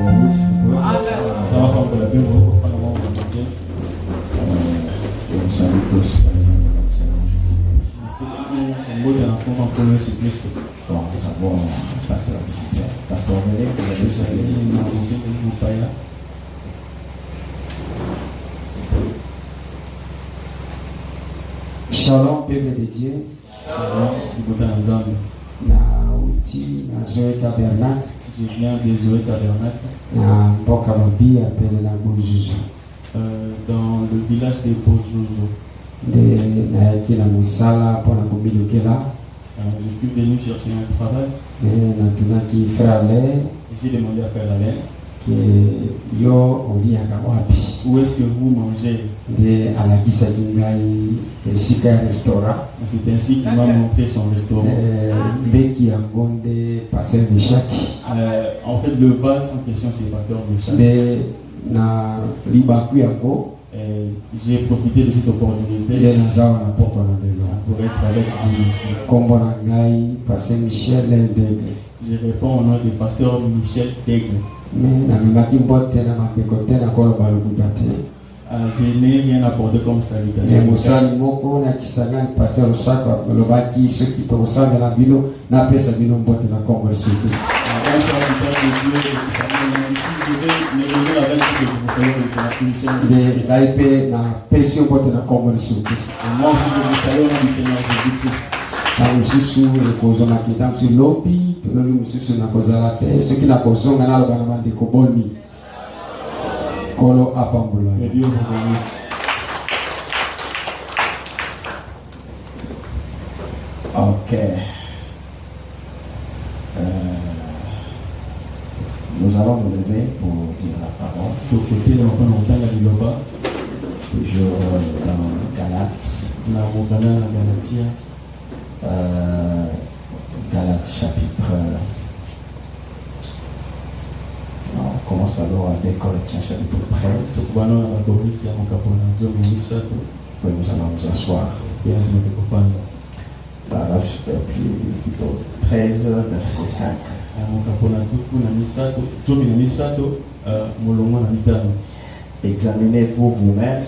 salue tous dans le nom de notre Seigneur Jésus-Christ. Bon, nous avons un pasteur visiteur. Pasteur René, vous allez saluer. Shalom, peuple de Dieu. Shalom, na uti na Zoé Tabernacle. Je viens de Zoé Tabernacle. Na mboka mabi appelé la Bozuzu. Dans le village de Bozuzu. De na yaki na musala pour na kubilukela. Je suis venu chercher un travail. Na tunaki frère Alain. J'ai demandé à frère Alain. Que yo oliaka wapi? Où est-ce que vous mangez? De alakisa ngai esika restaurant. C'est ainsi qu'il m'a montré son restaurant. Beki yangonde pasteur de chaque. En fait, le vase en question, c'est pasteur de chaque. De na libaku yako. J'ai profité de cette opportunité pour être avec vous ici. Kombo na ngai pasteur Michel Daigle. Je réponds au nom du pasteur Michel Daigle. Mais na mimaki mbote na mabekote na kola balukuta te. Je n'ai rien apporté comme salutation. Mais musali moko na kisanga pasteur Osaka lobaki ceux qui te ressemblent na bino na pesa bino mbote na kombo Jésus Christ. Mais zaipé na pesi mbote na kombo Jésus Christ. Moi je salue au nom du Seigneur Jésus-Christ. Na mususu ekozona kita musu lobi tolobi mususu na kozala te soki na kozonga na loba na bandeko boni kolo apambola. Que Dieu vous bénisse. Ok. Nous allons nous lever pour dire la parole. Toujours dans Galates. Galates chapitre. On commence alors avec Corinthiens chapitre 13. Puis nous allons nous asseoir. Paragraphe plutôt 13, verset 5. Examinez-vous vous-même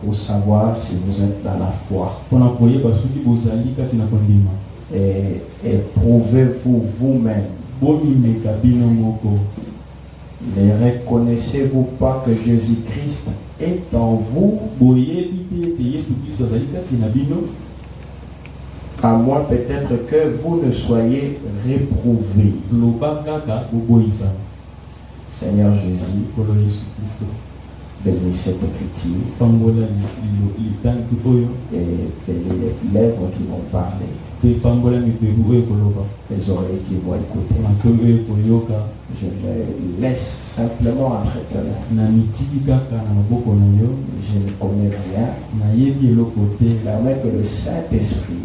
pour savoir si vous êtes dans la foi. Et éprouvez-vous vous-même. Ne reconnaissez-vous pas que Jésus-Christ est en vous? À moins peut-être que vous ne soyez réprouvés. Seigneur Jésus, bénis cette écriture et bénis les lèvres qui vont parler, les oreilles qui vont écouter. Je les laisse simplement entre tes mains. Je ne connais rien. Permets que le Saint-Esprit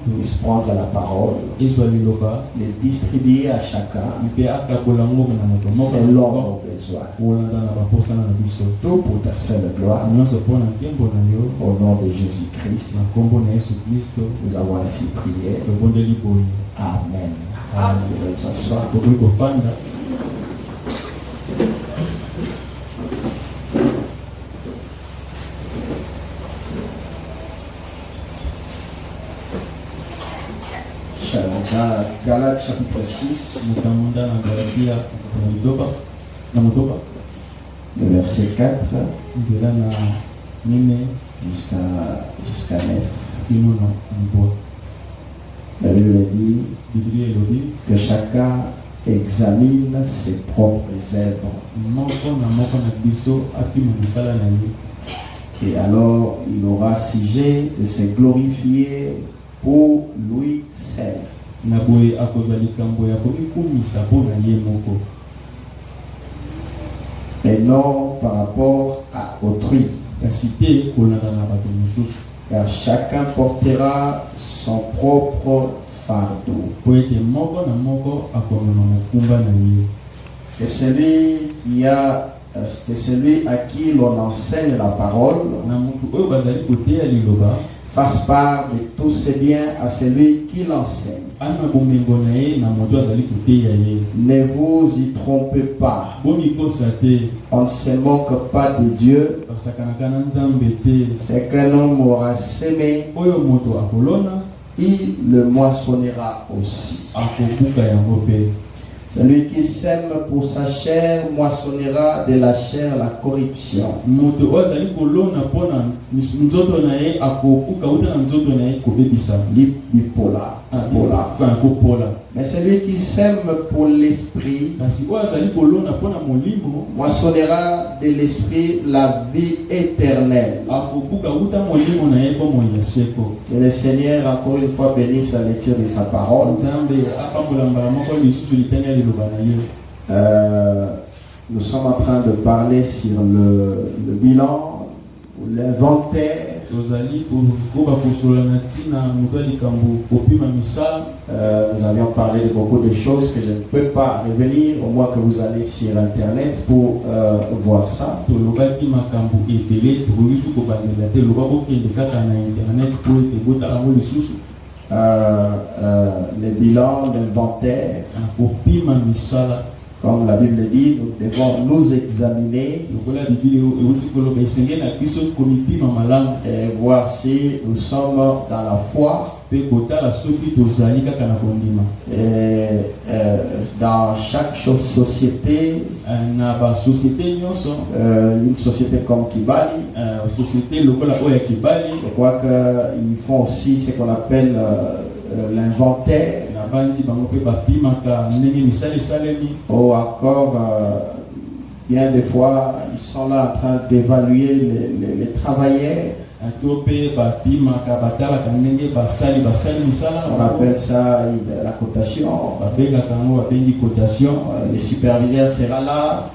puisse prendre la parole, les distribuer à chacun selon nos besoins. Tout pour ta seule gloire. Au nom de Jésus-Christ, nous avons ainsi prié. Amen. Galates chapitre 6, le verset 4 jusqu'à 9. La Bible dit que chacun examine ses propres œuvres. Et alors il aura sujet de se glorifier pour lui seul. Et non par rapport à autrui. Car chacun portera son propre fardeau. Que celui à qui l'on enseigne la parole fasse part de tous ses biens à celui qui l'enseigne. Ne vous y trompez pas. On ne se moque pas de Dieu. C'est qu'un homme aura semé, il le moissonnera aussi. Celui qui sème pour sa chair moissonnera de la chair la corruption. Bipolar. Mais celui qui sème pour l'esprit moissonnera de l'esprit la vie éternelle. Que le Seigneur encore une fois bénisse la lecture de sa parole. Nous sommes en train de parler sur le bilan, l'inventaire. Nous avions parlé de beaucoup de choses que je ne peux pas revenir, au moins que vous allez sur Internet pour voir ça. Le bilan, l'inventaire. Comme la Bible dit, nous devons nous examiner et voir si nous sommes dans la foi. Et dans chaque société, une société comme Kibali, je crois qu'ils font aussi ce qu'on appelle l'inventaire. Ou encore, bien des fois, ils sont là en train d'évaluer les travailleurs. On appelle ça la cotation. Le superviseur sera là.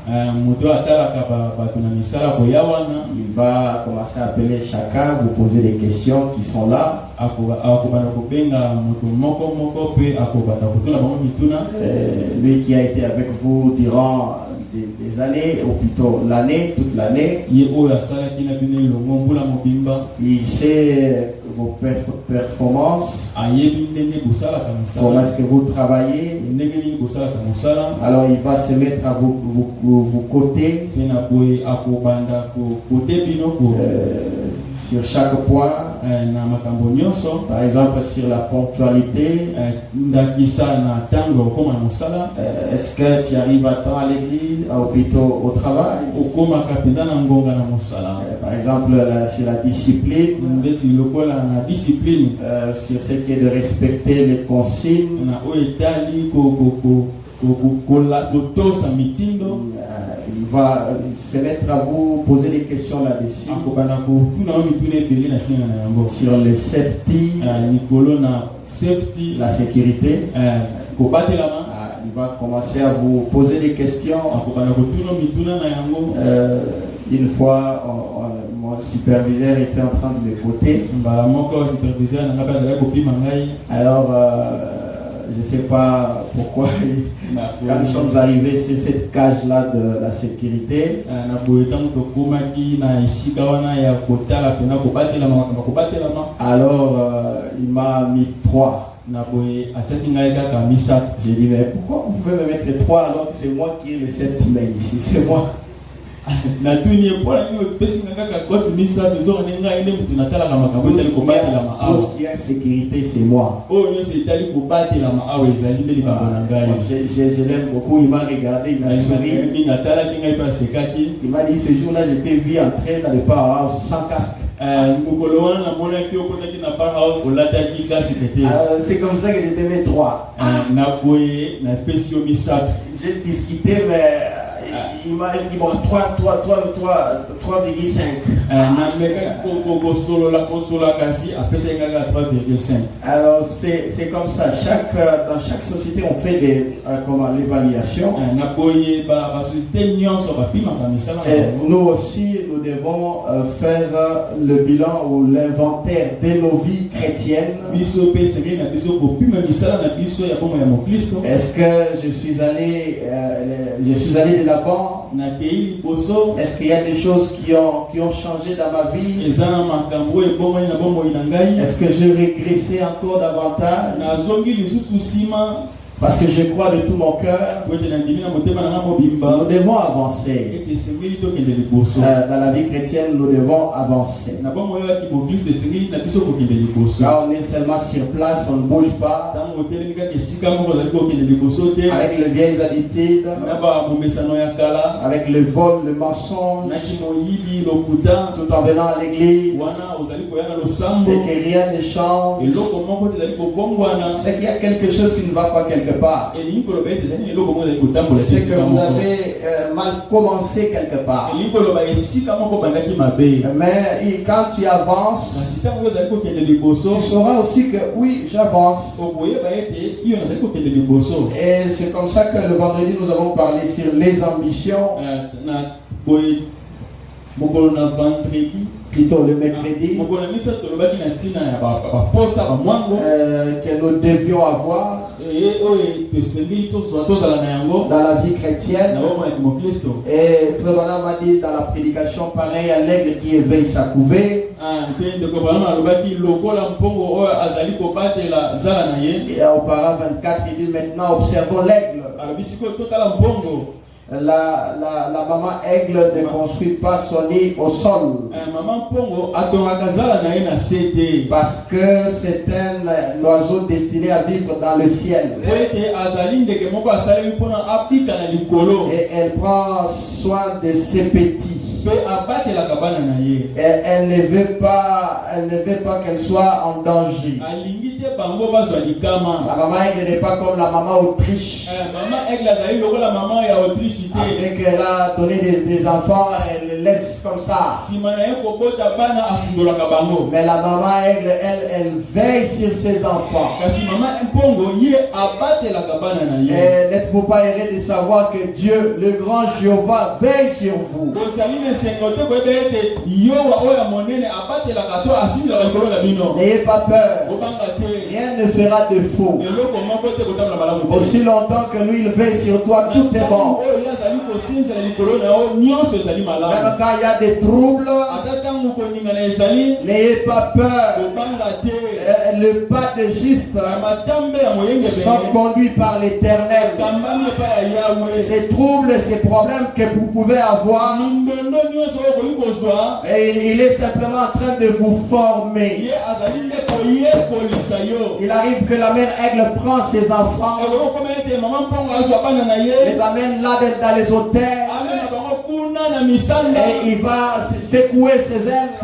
Il va commencer à appeler chacun, vous poser des questions qui sont là. Lui qui a été avec vous durant des années, ou plutôt l'année, toute l'année, il sait vos performances, comment est-ce que vous travaillez. Alors il va se mettre à vous côtés sur chaque point. Par exemple sur la ponctualité. Est-ce que tu arrives à temps à l'église, ou plutôt au travail? Par exemple sur la discipline, sur ce qui est de respecter les consignes. Il va se mettre à vous poser des questions là-dessus. Sur le safety, la sécurité. Il va commencer à vous poser des questions. Une fois, mon superviseur était en train de m'écouter. Alors, je ne sais pas pourquoi, quand nous sommes arrivés sur cette cage-là de la sécurité, alors il m'a mis 3. J'ai dit, mais pourquoi vous pouvez me mettre 3 alors que c'est moi qui ai le 7 main ici, c'est moi. Tout ce qui est sécurité, c'est moi. Je l'aime beaucoup, il m'a regardé, il m'a souri. Il m'a dit, ce jour-là, je t'ai vu entrer dans le powerhouse sans casque. C'est comme ça que je t'ai mis 3. J'ai discuté, mais il m'a dit, bon, 3,5. Alors c'est comme ça. Dans chaque société on fait l'évaluation. Et nous aussi nous devons faire le bilan ou l'inventaire de nos vies chrétiennes. Est-ce que je suis allé de la l'avant? Est-ce qu'il y a des choses qui ont changé dans ma vie? Est-ce que je régressais encore davantage? Parce que je crois de tout mon cœur, nous devons avancer. Dans la vie chrétienne, nous devons avancer. Là, on est seulement sur place, on ne bouge pas. Avec les vieilles habitudes, avec le vol, le mensonge, tout en venant à l'église, et que rien ne change. C'est qu'il y a quelque chose qui ne va pas quelque part. C'est que vous avez mal commencé quelque part. Mais quand tu avances, tu sauras aussi que oui, j'avance. Et c'est comme ça que le vendredi nous avons parlé sur les ambitions. Plutôt le mercredi, que nous devions avoir dans la vie chrétienne. Et Frère Branham m'a dit dans la prédication, pareil à l'aigle qui éveille sa couvée. Et au parent 24, il dit maintenant observons l'aigle. La maman aigle ne construit pas son nid au sol. Parce que c'est un oiseau destiné à vivre dans le ciel. Et elle prend soin de ses petits. Elle ne veut pas qu'elle soit en danger. La maman aigle n'est pas comme la maman Autriche. Après qu'elle a donné des enfants, elle les laisse comme ça. Mais la maman aigle, elle veille sur ses enfants. Et n'êtes-vous pas erré de savoir que Dieu, le grand Jéhovah, veille sur vous. N'ayez pas peur. Rien ne fera défaut. Aussi longtemps que lui il veille sur toi, tout est bon. Même quand il y a des troubles, n'ayez pas peur. Le pas de juste sont conduits par l'Éternel. Ces troubles, ces problèmes que vous pouvez avoir, et il est simplement en train de vous former. Il arrive que la mère aigle prend ses enfants, les amène là dans les hôtels, et il va secouer ses ailes.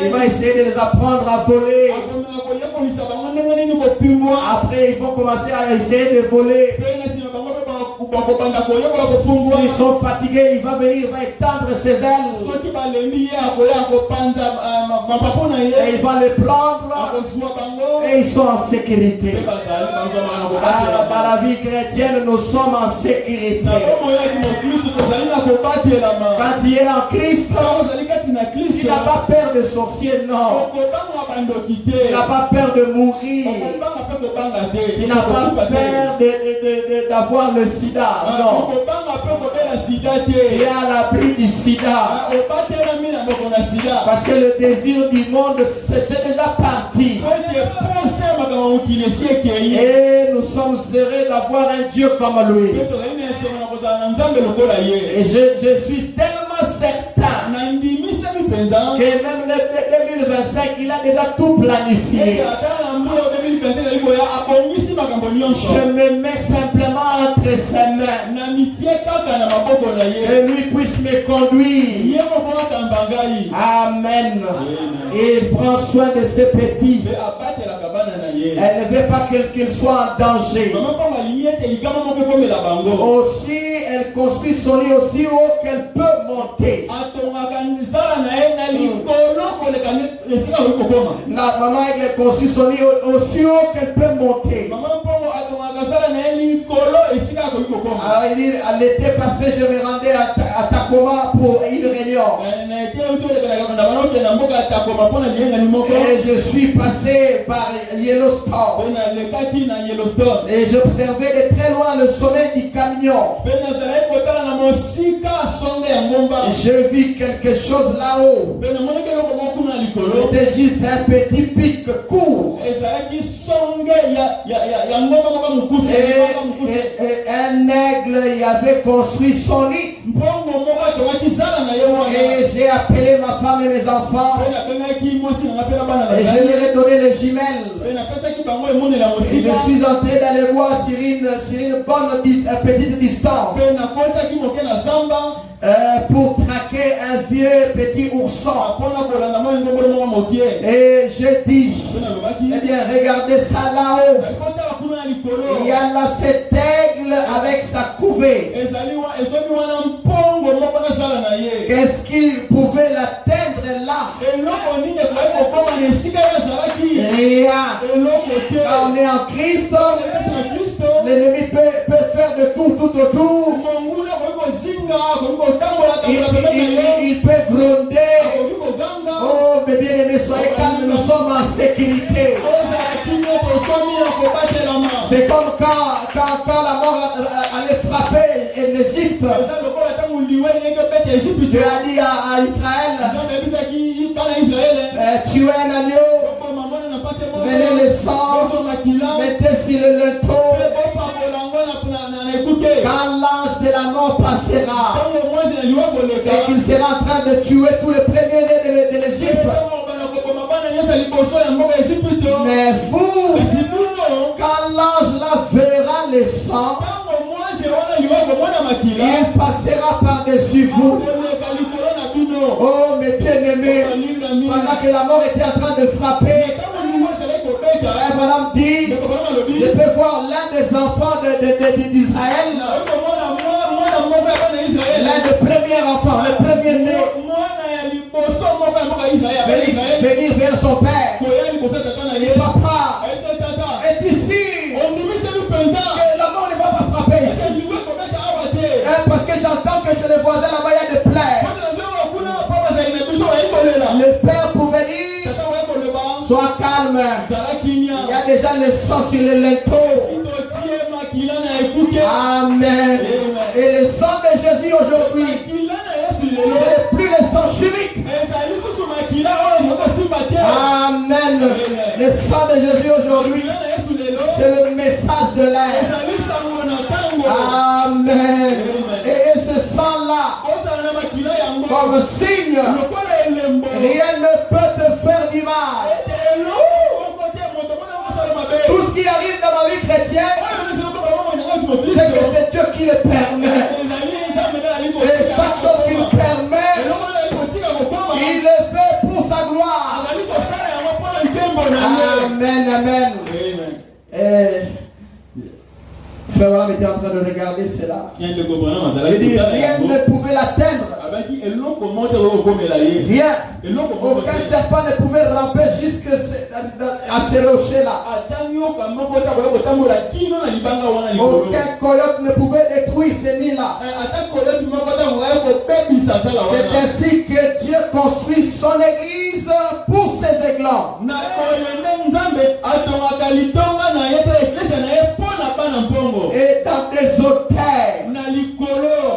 Il va essayer de les apprendre à voler. Après, ils vont commencer à essayer de voler. S'ils sont fatigués, il va venir, il va étendre ses ailes. Et il va les prendre. Et ils sont en sécurité. Dans la vie chrétienne, nous sommes en sécurité. Quand tu es en Christ, tu n'as pas peur de sorcier, non. Tu n'as pas peur de mourir. Tu n'as pas peur d'avoir le sida, non. Tu es à l'abri du sida. Parce que le désir du monde, c'est déjà parti. Et nous sommes heureux d'avoir un Dieu comme lui. Et je suis tellement certain que même le 2025, il a déjà tout planifié. Je me mets simplement entre ses mains. Que lui puisse me conduire. Amen. Et il prend soin de ses petits. Elle ne veut pas qu'il soit en danger. Aussi, elle construit son lit aussi haut qu'elle peut monter. La maman, elle construit son lit aussi haut qu'elle peut monter. Alors il dit, à l'été passé, je me rendais à Tacoma pour une réunion. Et je suis passé par Yellowstone. Et j'observais de très loin le sommet du camion. Je vis quelque chose là-haut. C'était juste un petit pic court. Et un aigle y avait construit son nid. Et j'ai appelé ma femme et mes enfants. Et je leur ai donné les jumelles. Et je suis entré d'aller voir sur une bonne petite distance. Pour traquer un vieux petit ourson. Et j'ai dit, eh bien, regardez ça là-haut. Il y a là cet aigle avec sa couvée. Qu'est-ce qu'il pouvait l'atteindre là? Rien. Quand on est en Christ, l'ennemi peut faire de tout autour. Il peut gronder. Oh, mes bien-aimés, soyez calmes, nous sommes en sécurité. C'est comme quand la mort allait frapper l'Égypte. Dieu a dit à Israël, tuez un agneau, venez le sang, mettez sur le linteau. Quand l'ange de la mort passera, et qu'il sera en train de tuer tous les premiers-nés de l'Égypte. Mais vous, quand l'ange là verra le sang, il passera par-dessus vous. Oh mes bien-aimés, pendant que la mort était en train de frapper, madame dit, je peux voir l'un des enfants d'Israël, l'un des premiers enfants, le premier-né, venir vers son père. Et papa est ici. Que la mort ne va pas frapper ici. Parce que j'entends que chez les voisins là-bas il y a des plaies. Le père pouvait dire, sois calme. Il y a déjà le sang sur le linteau. Amen. Et le sang de Jésus aujourd'hui, c'est plus le sang chimique. Amen. Le sang de Jésus aujourd'hui, c'est le message de l'air. Amen. Et ce sang-là, comme signe, rien ne peut te faire du mal. Tout ce qui arrive dans ma vie chrétienne, c'est que c'est Dieu qui le permet. Et chaque chose qu'il permet, il le fait pour sa gloire. Amen, amen. Frère Abraham était en train de regarder cela. Il dit, rien ne pouvait l'atteindre. Rien. Aucun serpent ne pouvait ramper jusqu'à ces rochers-là. Aucun coyote ne pouvait détruire ces nids-là. C'est ainsi que Dieu construit son église pour ses aiglons. Et dans des hôtels,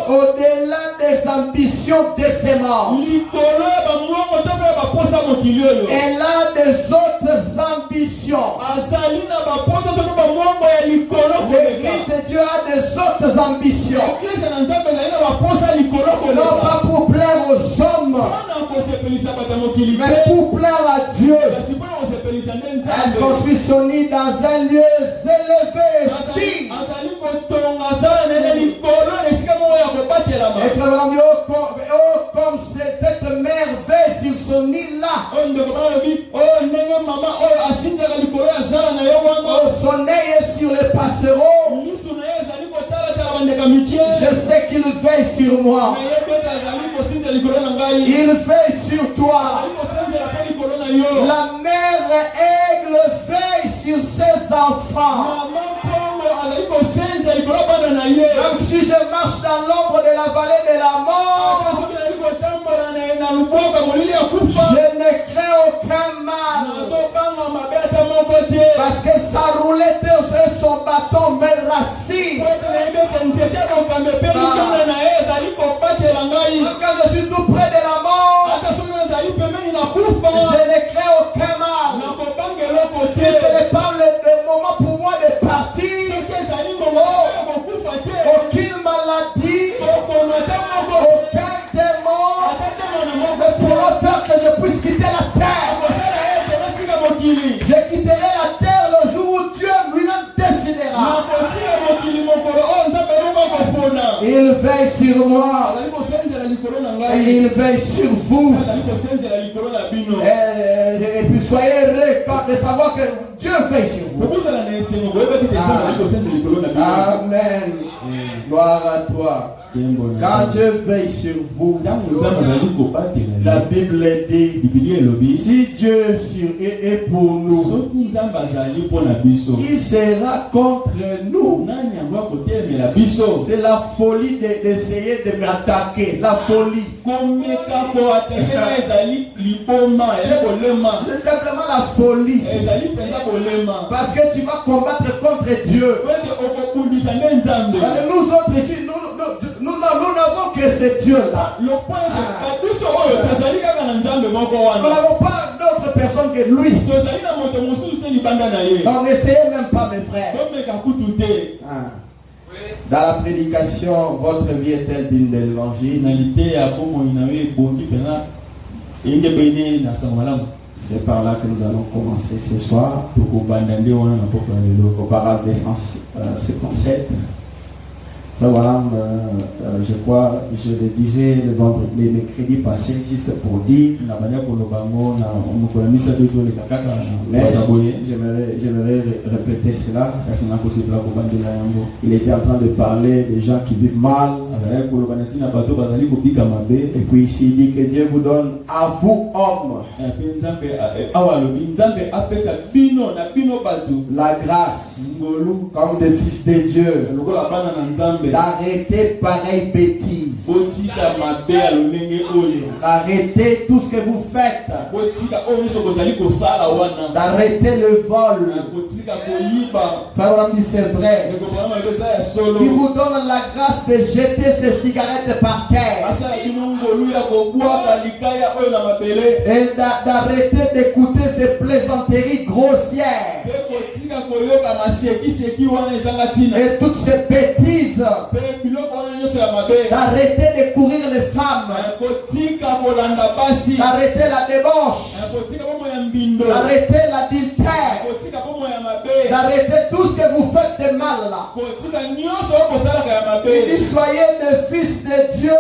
au-delà des ambitions de ses membres, elle a des autres ambitions. L'église de Dieu a des autres ambitions. Non pas pour plaire aux hommes, mais pour plaire à Dieu. Elle construit son nid dans un lieu élevé. Si. Et frère, comme cette mère veille sur son nid là, son œil est sur les passereaux. Je sais qu'il veille sur moi. Il veille sur toi. La mère aigle veille sur ses enfants. Même si je marche dans l'ombre de la vallée de la mort, je ne crains aucun mal. Parce que sa roulette et son bâton me rassinent. Quand je suis tout près de la mort, je ne crains aucun mal. Si ce n'est pas le moment pour moi de partir, aucune maladie, aucun démon ne pourra faire que je puisse quitter la terre. Je quitterai la terre le jour où Dieu lui-même décidera. Il veille sur moi. Il veille sur vous. Et puis soyez heureux de savoir que Dieu veille sur vous. Amen. Gloire à toi. Quand Dieu veille sur vous, la Bible dit, si Dieu est pour nous, qui sera contre nous? C'est la folie d'essayer de m'attaquer. La folie. C'est simplement la folie. Parce que tu vas combattre contre Dieu. Nous autres ici, nous n'avons que ce Dieu-là. Nous n'avons pas d'autre personne que lui. Donc n'essayez même pas, mes frères. Dans la prédication, votre vie est-elle digne de l'évangile? C'est par là que nous allons commencer ce soir. Au paragraphe 57. Voilà, je crois, je le disais le mercredi passé, juste pour dire. J'aimerais répéter cela. Il était en train de parler des gens qui vivent mal. Et puis ici, il dit que Dieu vous donne à vous, hommes, la grâce, comme des fils de Dieu, d'arrêter pareille bêtise. D'arrêter tout ce que vous faites. D'arrêter le vol. Frère, on dit c'est vrai. Qui vous donne la grâce de jeter ces cigarettes par terre. Et d'arrêter d'écouter ces plaisanteries grossières. Et toutes ces bêtises. D'arrêter de courir les femmes. D'arrêter la débauche. D'arrêter l'adultère. D'arrêter tout ce que vous faites de mal là. Et soyez des fils de Dieu.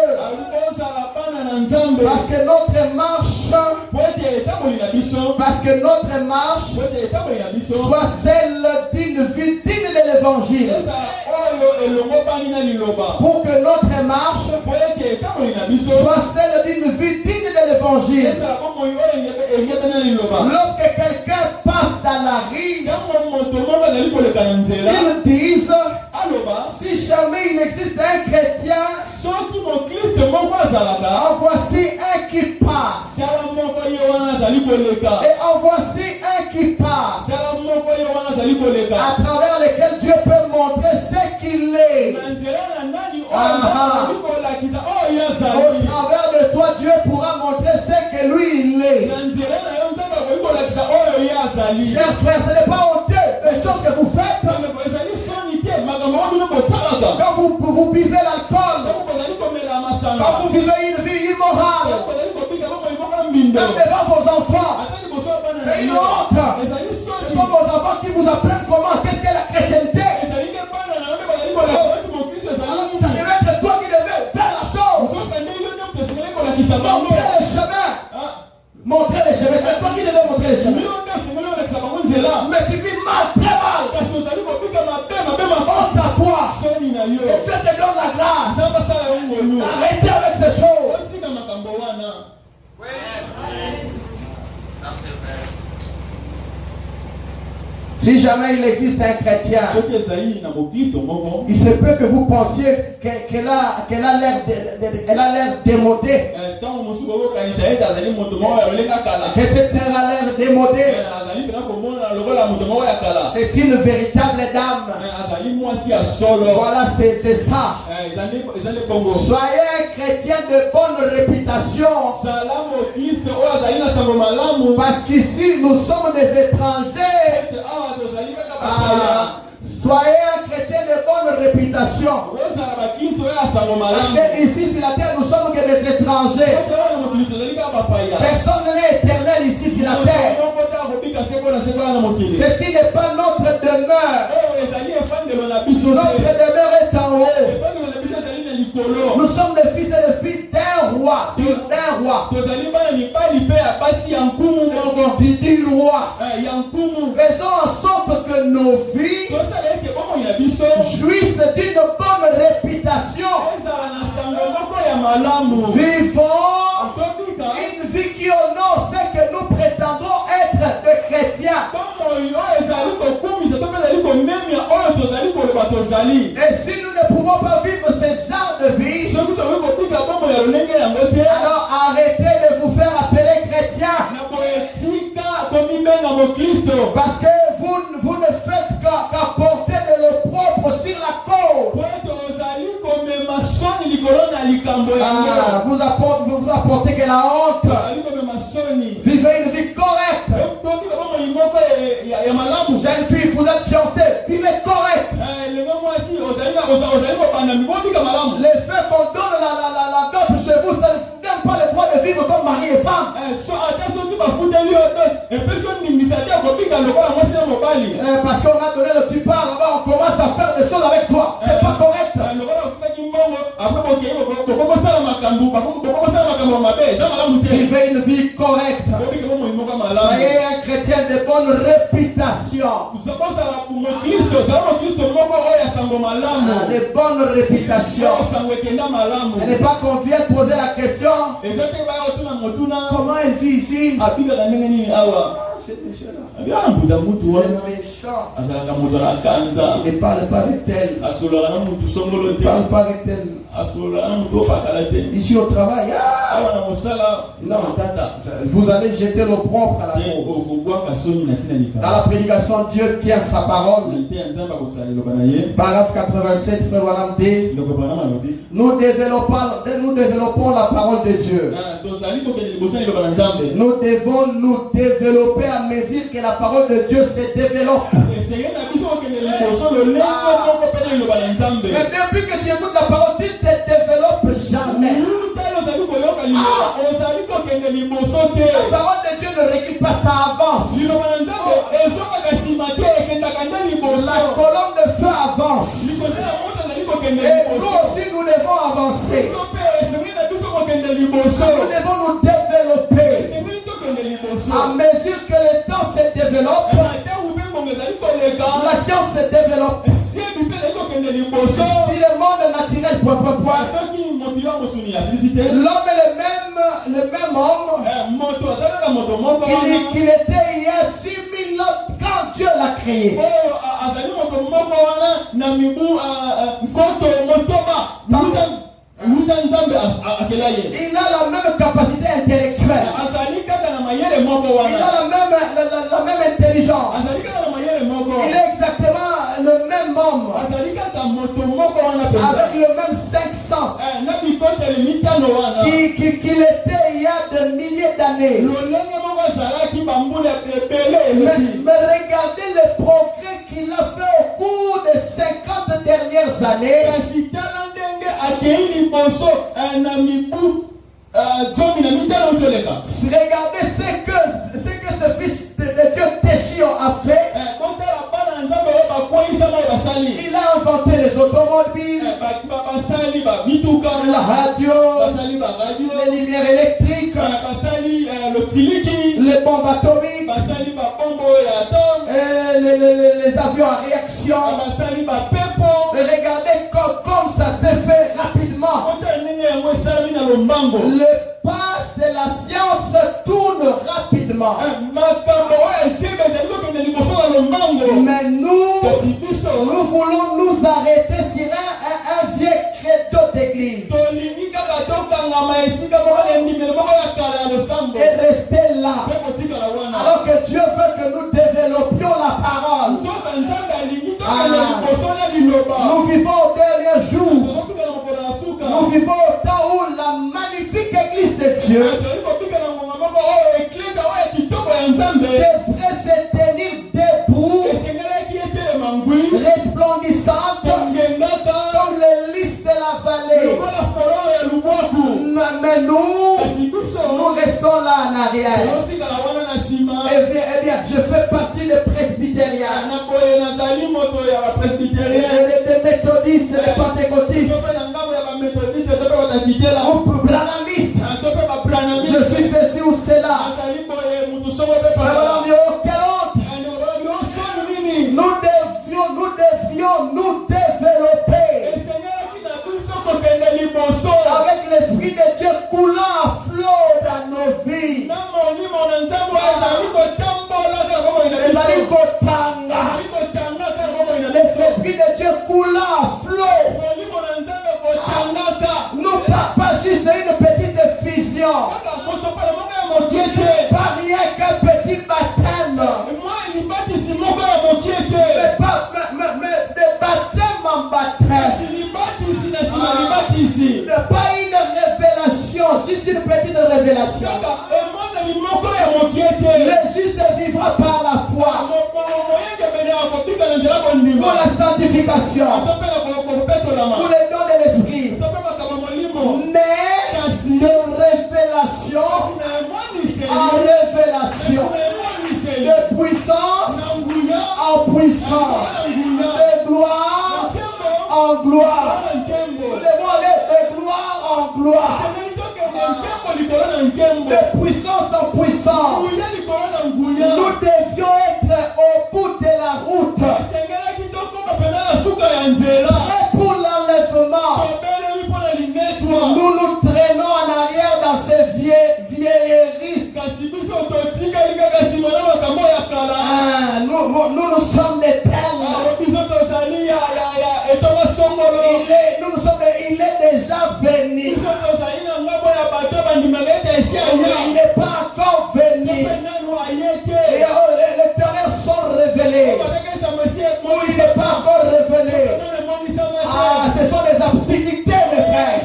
Parce que notre marche soit celle d'une vie digne de l'évangile. Pour que notre marche soit celle d'une vie digne de l'évangile. Lorsque quelqu'un passe dans la rue, ils disent, si jamais il existe un chrétien, en voici un qui passe. Et en voici un qui passe. À travers lequel Dieu peut montrer ce qu'il est. Au travers de toi, Dieu pourra montrer ce que lui il est. Chers frères, ce n'est pas honteux les choses que vous faites. Quand vous buvez l'alcool, quand vous vivez une vie immorale, même devant vos enfants, c'est une honte. Ce sont vos enfants qui vous apprennent comment, qu'est-ce que la chrétienté. Alors ça devait être toi qui devais faire la chose. Montrer le chemin. Montrer les chemins, c'est toi qui devais montrer les chemins. Mais tu vis mal, très mal. Pense à toi. Et Dieu te donne la grâce. Arrêtez avec ces choses. Si jamais il existe un chrétien, il se peut que vous pensiez qu'elle a l'air démodée. Que cette sœur a l'air démodée. C'est une véritable dame. Voilà, c'est ça. Soyez un chrétien de bonne réputation. Parce qu'ici, nous sommes des étrangers. Soyez un chrétien de bonne réputation. Parce que ici, sur la terre, nous sommes que des étrangers. Personne n'est éternel ici sur la terre. Ceci n'est pas notre demeure. Notre demeure est en haut. Nous sommes les fils et les filles d'un roi. D'un roi. Du roi. Faisons en sorte que nos vies jouissent d'une bonne réputation. Vivons une vie qui honore ce que nous prétendons être des chrétiens. Et si nous ne pouvons pas vivre ce genre de vie, alors arrêtez de vous faire appeler chrétien. Parce que vous ne faites qu'apporter de l'opprobre sur la cause. Vous apportez que la honte. Vivez une vie correcte. Jeune fille, vous êtes fiancée. Vivez correct. Le fait qu'on donne la dot chez vous, ça ne donne pas le droit de vivre comme mari et femme. Parce qu'on a donné le tupar, là-bas, on commence à faire des choses avec toi. C'est pas correct. Vivez une vie correcte. Soyez un chrétien de bonne réputation. De bonne réputation. Ce n'est pas qu'on vient poser la question. Comment elle vit ici? C'est monsieur-là. Il ne parle pas avec elle. Il ne parle pas avec elle. Ici au travail. Non. Vous allez jeter l'opprobre à la cause. Dans la prédication, Dieu tient sa parole. Paragraphe 87, frère Wanam dit, nous développons la parole de Dieu. Nous devons nous développer à mesure que la parole de Dieu se développe. Mais depuis que tu écoutes la parole, tu ne te développes jamais. La parole de Dieu ne recule pas, ça avance. La colonne de feu avance. Et nous aussi, nous devons avancer. Nous devons nous développer. À mesure que le temps se développe, la science se développe. Si le monde naturel l'homme est le même homme qu'il était il y a 6000 ans quand Dieu l'a créé. Il a la même capacité intellectuelle. Il a la même intelligence. Il est exactement le même homme. Avec le même 500 qu'il était il y a des milliers d'années. Mais regardez le progrès qu'il a fait au cours des 50 dernières années. Regardez ce que ce fils de Dieu Téchio a fait. Il a inventé les automobiles, la radio, les lumières électriques, les bombes atomiques, les avions à réaction. Regardez comme ça s'est fait rapidement. Le page de la science tourne rapidement. et rester là. Alors que Dieu veut que nous développions la parole. Nous vivons au dernier jour. Nous vivons au temps où la magnifique église de Dieu devrait se tenir debout, resplendissante comme les lys de la vallée. Mais nous restons là en arrière. Eh bien, je fais partie des presbytériens, des méthodistes, des pentecôtistes, groupe branhamistes. Je suis ceci ou cela. Quelle honte! Nous devions nous développer avec l'esprit de Dieu coulant à flot dans nos vies. L'esprit de Dieu coulant à flot. Nous pas juste une petite effusion, pas rien qu'un petit baptême, mais de baptême en baptême. Pas une révélation, juste une petite révélation. Le juste vivra par la foi pour la sanctification, pour les dons de l'esprit, mais de révélation en révélation, de puissance en puissance, de gloire en gloire. Nous devons aller de gloire en gloire, de puissance en puissance. Nous devions être au bout de la route, et pour l'enlèvement. Nous nous traînons en arrière dans ces vieilleries. Nous sommes des tels. Il est déjà venu. Il n'est pas encore venu. Et l'Éternel sont révélés. Il n'est pas encore révélé. Ce sont des absurdités, mes frères.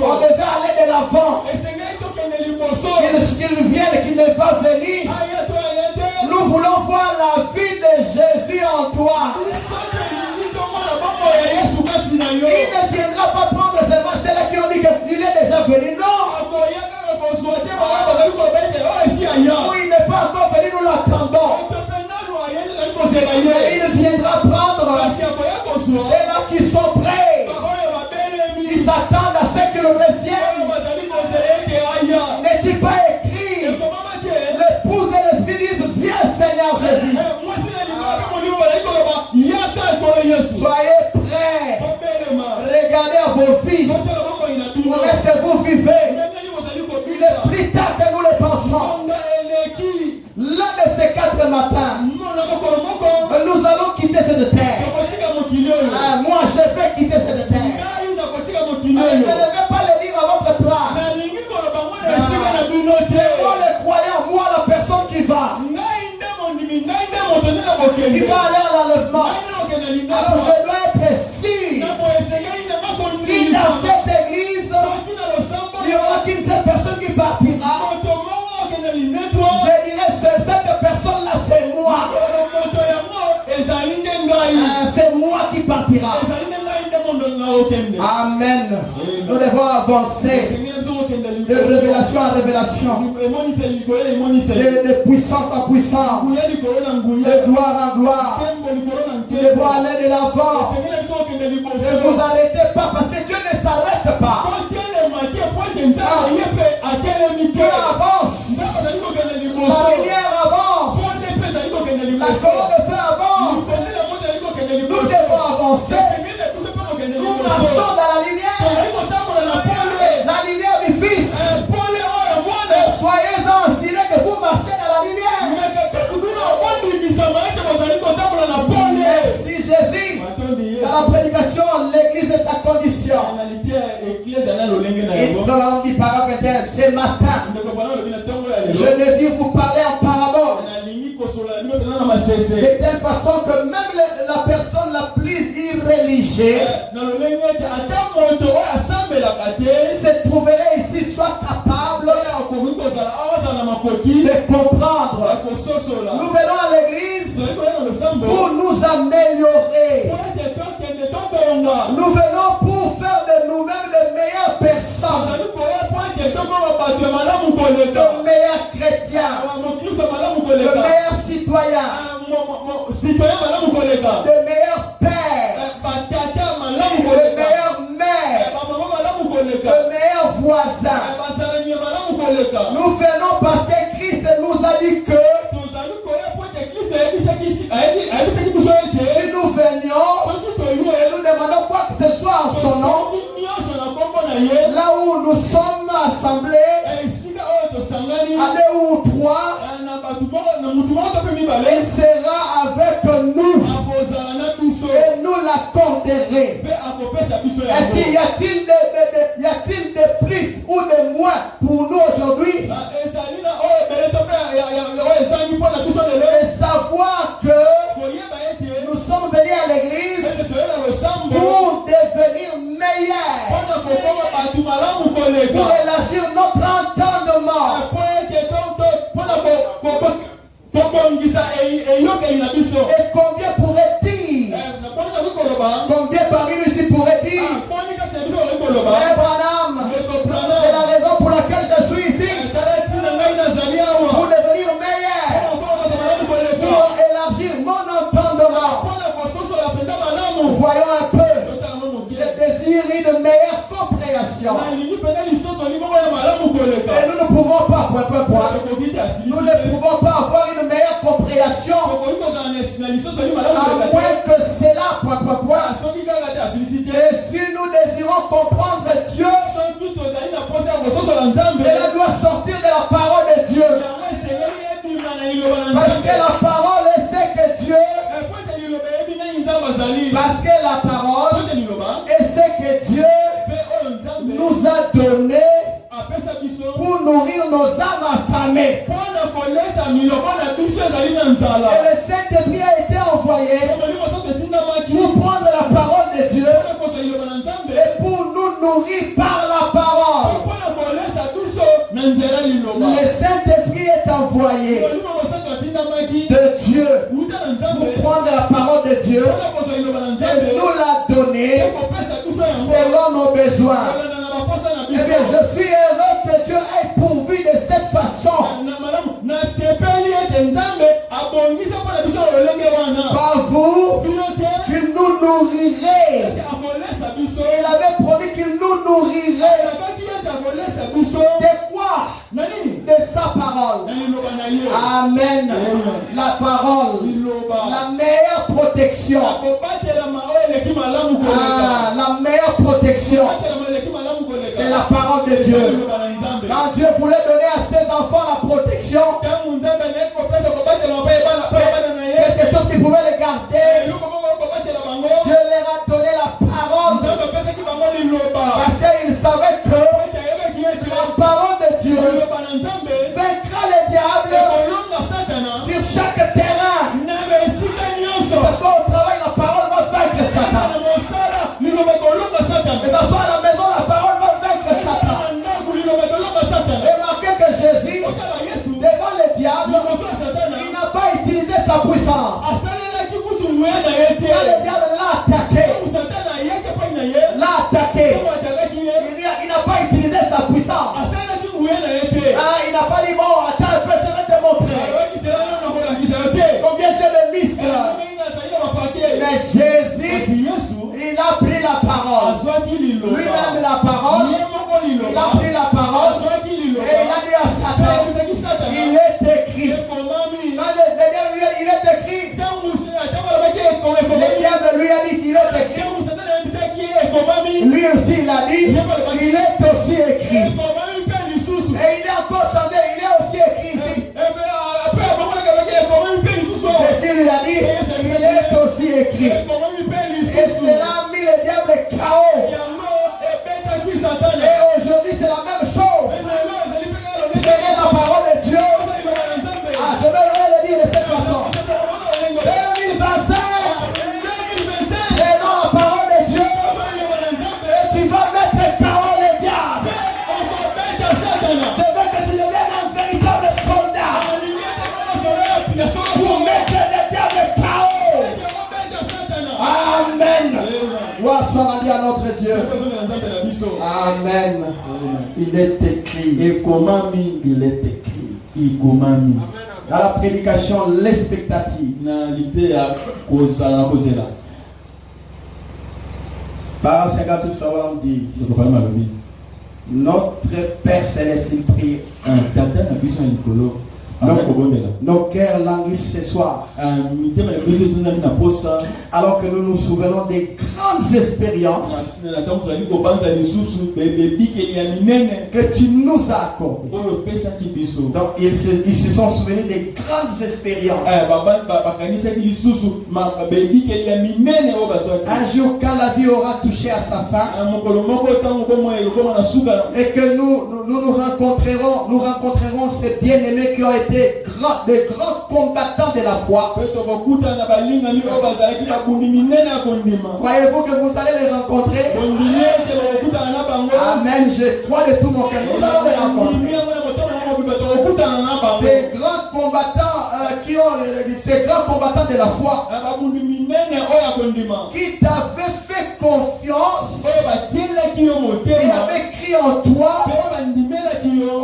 On devait aller de l'avant. Qu'il vienne, qu'il n'est pas venu. Nous voulons voir la vie de Jésus en toi. Il ne viendra pas prendre seulement celles qui ont dit qu'il est déjà venu. Non. Il n'est pas encore venu, nous l'attendons. Il viendra prendre ceux-là qui sont prêts. Ils s'attendent à ce qu'il revienne. N'est-il pas écrit? L'épouse et l'esprit disent: viens Seigneur Jésus. Soyez prêts. Regardez à vos vies. Où est-ce que vous vivez? Il est plus tard que nous le pensons. L'un de ces 4 matins, nous allons quitter cette terre. Moi, je vais quitter cette terre. Je ne vais pas le dire à votre place. C'est moi le croyant, moi la personne qui va. Il va aller à l'enlèvement. Alors je dois être sûr. Si dans cette église, il n'y aura qu'une seule personne qui partira, je dirais cette personne-là, c'est moi. C'est moi qui partira. Amen. Nous devons avancer de révélation en révélation, de puissance en puissance, de gloire en gloire. Nous devons aller de l'avant. Ne vous arrêtez pas parce que Dieu ne s'arrête pas. Dieu avance. La lumière avance. La colonne de feu avance. Nous devons avancer. Nous marchons dans la lumière. La lumière du Fils. Soyez-en assurés que vous marchez dans la lumière. Merci Jésus. Dans la prédication, l'église est sa condition. Il allons dire parole 21. Ce matin, je désire vous parler en parabole. De telle façon que même la personne la plus irréligieuse se trouverait ici soit capable de comprendre. Nous venons à l'église pour nous améliorer. Nous venons pour faire de nous-mêmes de meilleures personnes, de meilleurs chrétiens, de meilleurs citoyens, de meilleurs pères, de meilleures mères, de meilleurs voisins. Nous venons parce que Christ nous a dit que si nous venions et nous demandons quoi que ce soit en son nom, là où nous sommes assemblés, à 2 ou 3, il sera avec nous et nous l'accorderons. Ainsi, y a-t-il de plus ou de moins pour nous aujourd'hui? Et savoir que nous sommes venus à l'église pour devenir meilleurs, pour élargir notre entendement. Et combien pourrait dire? Combien parmi nous ici pourrait dire? Frère Branham, c'est la raison pour laquelle je suis ici, pour devenir meilleur, pour élargir mon entendement. Voyons un peu. Je désire une meilleure compréhension. Et nous ne pouvons pas, nous ne pouvons pas avoir une meilleure compréhension à moins que c'est là, Et si nous désirons comprendre Dieu, cela doit sortir de la parole de Dieu. Parce que la parole est ce que Dieu, parce que la parole est ce que Dieu nous a donné pour nourrir nos âmes affamées. Et le Saint-Esprit a été envoyé pour prendre la parole de Dieu et pour nous nourrir par la parole. Le Saint-Esprit est envoyé de Dieu pour prendre la parole de Dieu et nous la donner selon nos besoins. Eh bien, je suis heureux que Dieu ait pourvu de cette façon. Par vous, qu'il nous nourrirait. Il avait promis qu'il nous nourrirait. De quoi? De sa parole. Amen. La parole. La meilleure protection. La meilleure protection. C'est la parole de Dieu. Quand Dieu voulait donner à ses enfants la protection, quelque chose qui pouvait les garder, Dieu leur a donné la parole. Parce qu'il savait que la parole de Dieu vaincra le diable sur chaque terrain. Que ce soit au travail, la parole va vaincre Satan. Que ce soit à la maison, la parole va vaincre Satan. Remarquez que Jésus, devant le diable, il n'a pas utilisé sa puissance. Quand le diable l'a attaqué, il n'a pas utilisé sa puissance. Il n'a pas dit bon, attends un peu, je vais te montrer combien j'ai de muscles. Mais Jésus, il a pris la parole. Lui-même la parole. Il a pris la parole. Et il a dit à Satan, il est écrit. Il est écrit. Le diable lui a dit qu'il est écrit. Lui aussi il a dit, il est aussi écrit. Et il est encore changé, il est aussi écrit ici. Jésus lui a dit, il est aussi écrit. Et cela a mis le diable KO. Et aujourd'hui c'est la même à notre Dieu. Amen. Il est écrit. Il est écrit. Dans la prédication, l'expectative. Par 58 fois, on dit notre Père Céleste prie. Nos cœurs languissent ce soir. Alors que nous nous souvenons des grandes expériences que tu nous as accordées. Donc ils se sont souvenus des grandes expériences. Un jour quand la vie aura touché à sa fin et que nous rencontrerons ces bien-aimés qui ont été des grands combattants de la foi. Croyez-vous que vous allez les rencontrer? Amen, je crois de tout mon cœur. Nous allons les rencontrer. Ces grands combattants de la foi qui t'avaient fait confiance, qui avaient crié en toi. Oh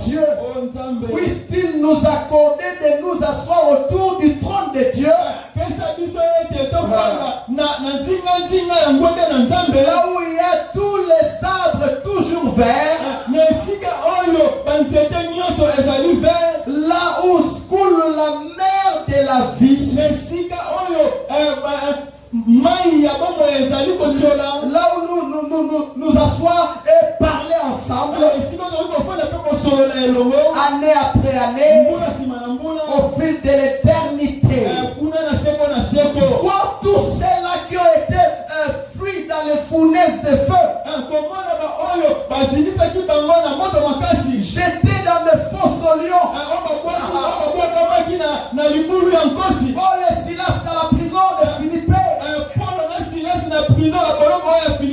Dieu, puisse-t-il nous accorder de nous asseoir autour du trône de Dieu, là où il y a tous les arbres toujours verts, là où coule la mer de la vie, là où nous asseoir et parler ensemble, année après année, au fil de l'éternité. Voir tous ceux-là qui ont été fuis dans les fournaises de feu, jetés dans les fosses au lion. Oh, les Silas dans la prison de Philippe,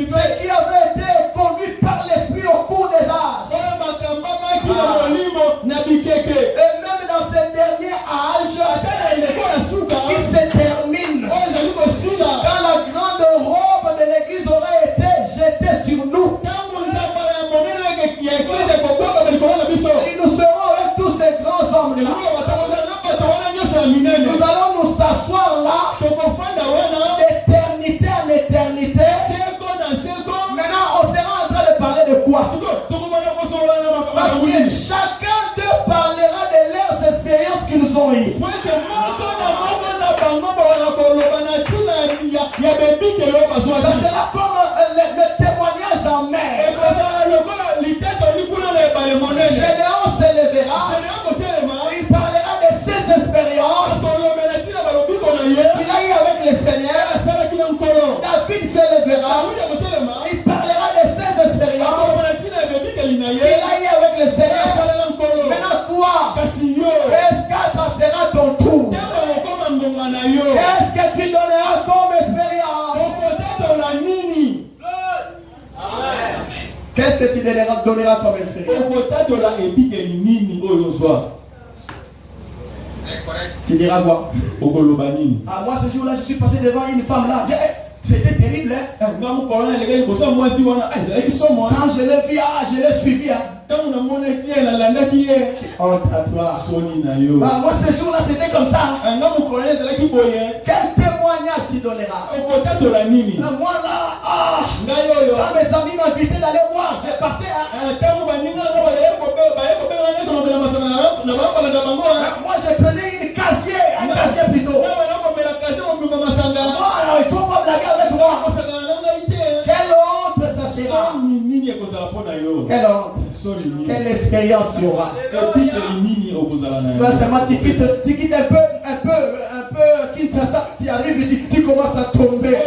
ceux qui avaient été conduits par l'esprit au cours des âges. Et même dans ces derniers âges qui se terminent, quand la grande robe de l'église aurait été jetée sur nous, et nous serons avec tous ces grands hommes-là. Nous allons nous asseoir là, d'éternité en éternité. Maintenant, on sera en train de parler de quoi? Parce que chacun d'eux parlera de leurs expériences qu'ils ont eues. Ça sera comme le témoignage en mer. Gédéon s'élèvera. Il parlera de ses expériences qu'il a eues avec le Seigneur. David s'élèvera. Il parlera de ses expériences qu'il a eues avec le Seigneur. Maintenant toi, est-ce que ça sera ton tour? Qu'est-ce que tu donneras comme expérience? Qu'est-ce que tu donneras comme expérience? Tu diras quoi? Ah, moi ce jour-là, je suis passé devant une femme là. C'était terrible, hein? Quand je l'ai vu, je l'ai suivi. Honte à toi. Ah, moi ce jour-là, c'était comme ça. Quel témoignage tu donneras? Moi là, quand mes amis m'invitaient d'aller boire, je partais. Moi je prenais un casier plutôt. Il faut pas blaguer avec moi. Quelle honte ça sera. Quelle honte. Quelle expérience tu auras. Tu quittes un peu Kinshasa, tu arrives ici, tu commences à tomber. 2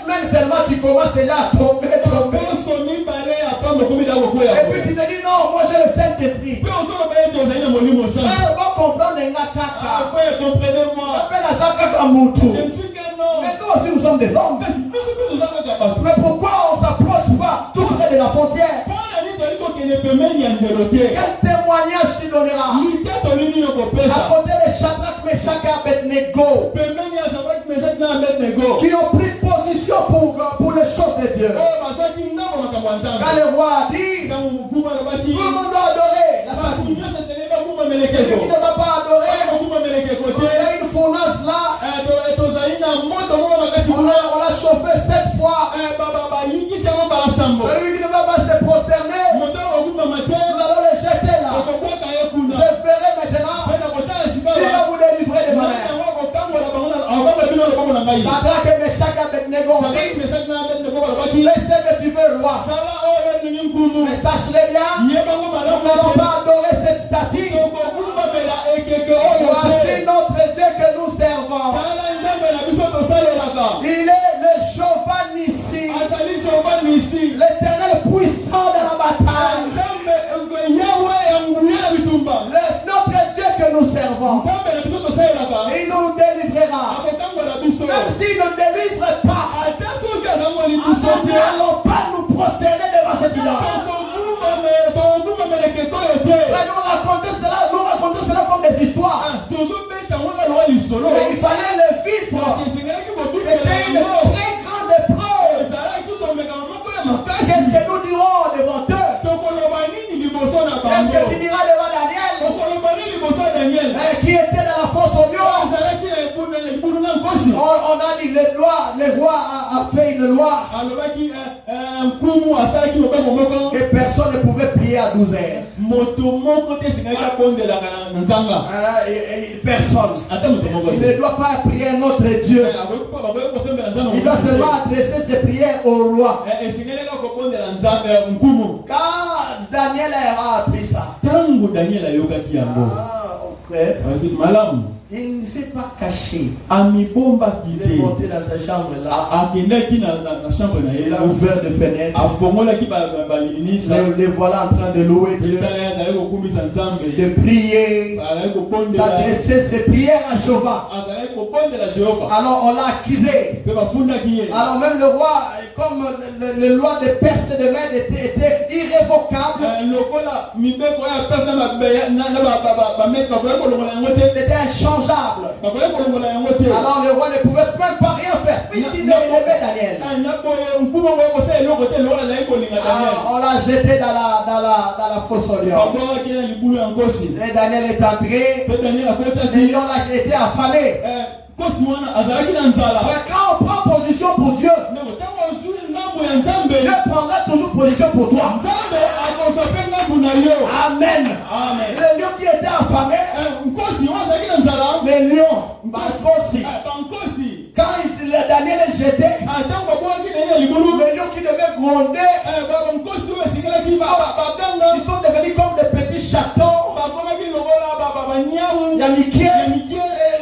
semaines seulement, tu commences déjà à tomber. Et puis tu te dis non, moi j'ai le Saint-Esprit. On va comprendre les Nakaka. Appelle à ça comme Moutou. Mais nous aussi nous sommes des hommes. Mais pourquoi on ne s'approche pas tout près de la frontière? Quel témoignage tu donneras? À côté de Shadrach, Meshach et Abednego. qui ont pris position pour les choses de Dieu. Quand le roi a dit, tout le monde doit adorer la statue. Celui qui ne va pas adorer, il y a une fournace là. On l'a chauffé 7 fois. Celui qui ne va pas se prosterner, nous allons le jeter là. Je ferai maintenant. Il va vous délivrer de ma main. Shadrach et Meshach et Abednego, laissez que tu veux, roi. Mais sache-le bien, nous n'allons pas adorer cette statue. Voici notre Dieu que nous servons. Il est le Jéhovah Nissi, l'éternel puissant de la bataille. Notre Dieu que nous servons, il nous délivrera. Même s'il ne délivre pas, nous n'allons pas nous prosterner devant cette idole. Nous racontons cela comme des histoires. Mais il fallait le vivre. C'était une très grande épreuve. Qu'est-ce que nous dirons devant eux? Qu'est-ce que tu diras devant Daniel? Qui était dans la fosse au lion? On a dit le roi a fait une loi que personne ne pouvait prier à 12 heures. Personne. Il ne doit pas prier à notre Dieu. Il doit seulement adresser ses prières au roi. Quand Daniel a appris ça, il ne s'est pas caché. Il est monté dans sa chambre là. Il a ouvert des fenêtres. Les voilà en train de louer Dieu, de prier, d'adresser ses prières à Jéhovah. Alors on l'a accusé. Alors même le roi, comme le loi de Perse de Mède était irrévocable, c'était inchangeable. Alors le roi ne pouvait même pas rien faire puisqu'il aimait Daniel. On l'a jeté dans la fosse au lion. Et Daniel est entré. Le lion a été affamé. Quand on prend position pour Dieu, Dieu prendra toujours position pour toi. Amen. Le lion qui était affamé, le lion, quand Daniel est jeté, le lion qui devait gronder, ils sont devenus comme des petits chatons.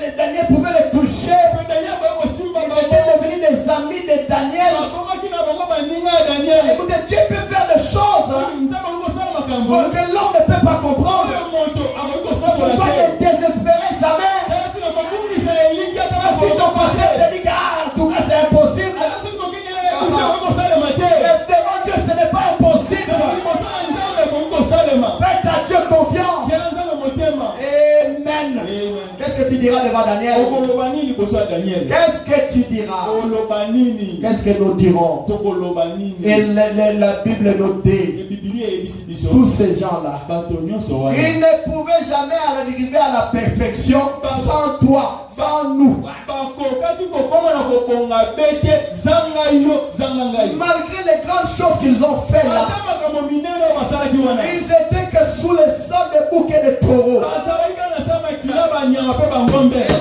Et Daniel pouvait les toucher. Ils étaient devenus des amis de Daniel. Écoutez, Dieu peut faire des choses que l'homme ne peut pas comprendre. On ne doit ne désespérer jamais. Si ton pasteur te dit que en tout cas c'est impossible, devant Dieu ce n'est pas impossible. Faites à Dieu confiance. Amen. Qu'est-ce que tu diras devant Daniel? Qu'est-ce que tu diras? Qu'est-ce que nous dirons? Et la Bible nous dit, tous ces gens-là, ils ne pouvaient jamais arriver à la perfection sans toi, sans nous. Malgré les grandes choses qu'ils ont fait là, ils étaient que sous le sang des bouquets de taureaux.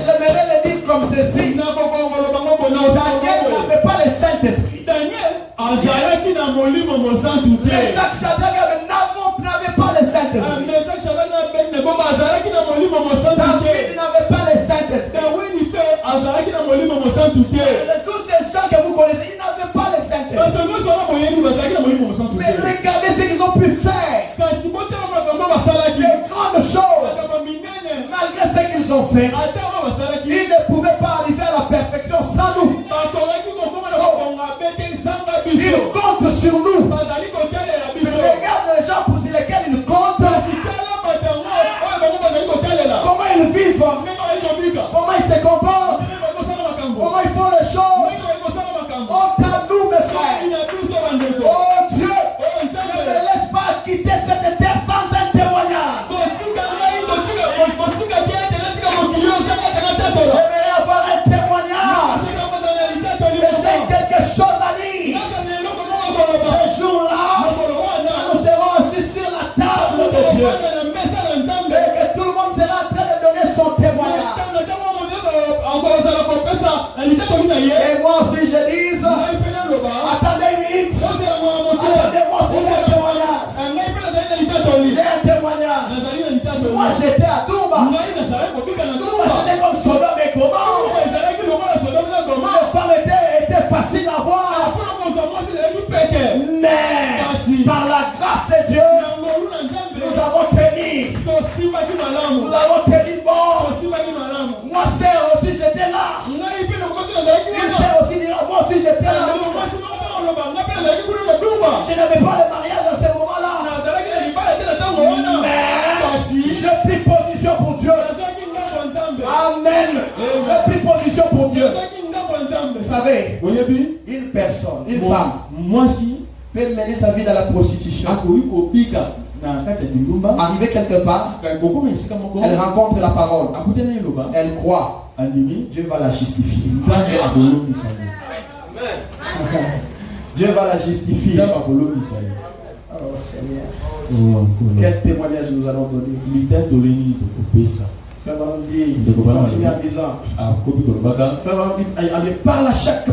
J'aimerais le dire comme ceci. Daniel n'avait pas le Saint-Esprit. Les Shadrach n'avaient pas le Saint-Esprit. David n'avait pas le Saint-Esprit. Tous ces gens que vous connaissez, ils n'avaient pas le Saint-Esprit. Mais regardez ce qu'ils ont pu faire. Les grandes choses. Malgré ce qu'ils ont fait, ils ne pouvaient pas arriver à la perfection sans nous. Ils comptent sur nous. Mais regarde les gens pour lesquels ils comptent. Comment ils vivent, comment ils se comportent, comment ils font les aussi je dise, attendez une minute, attendez-moi aussi un témoignage. J'ai un témoignage. Moi j'étais à Touba. Touba c'était comme Sodome et Gomorrhe. Les femmes étaient faciles à voir. Mais par la grâce de Dieu, nous avons tenu. Nous avons tenu bon. Moi sœur aussi j'étais là. Une sœur aussi dira moi aussi j'étais là. Je n'avais pas le mariage à ce moment-là. Mais je pris position pour Dieu. Amen. Je pris position pour Dieu. Vous savez, une personne, une femme, peut mener sa vie dans la prostitution. Arriver quelque part, elle rencontre la parole. Elle croit. Dieu va la justifier. Dieu va la justifier. Oh Seigneur. Quel témoignage nous allons donner. Frère Manon dit, continue en disant. Frère Manon dit, parle à chaque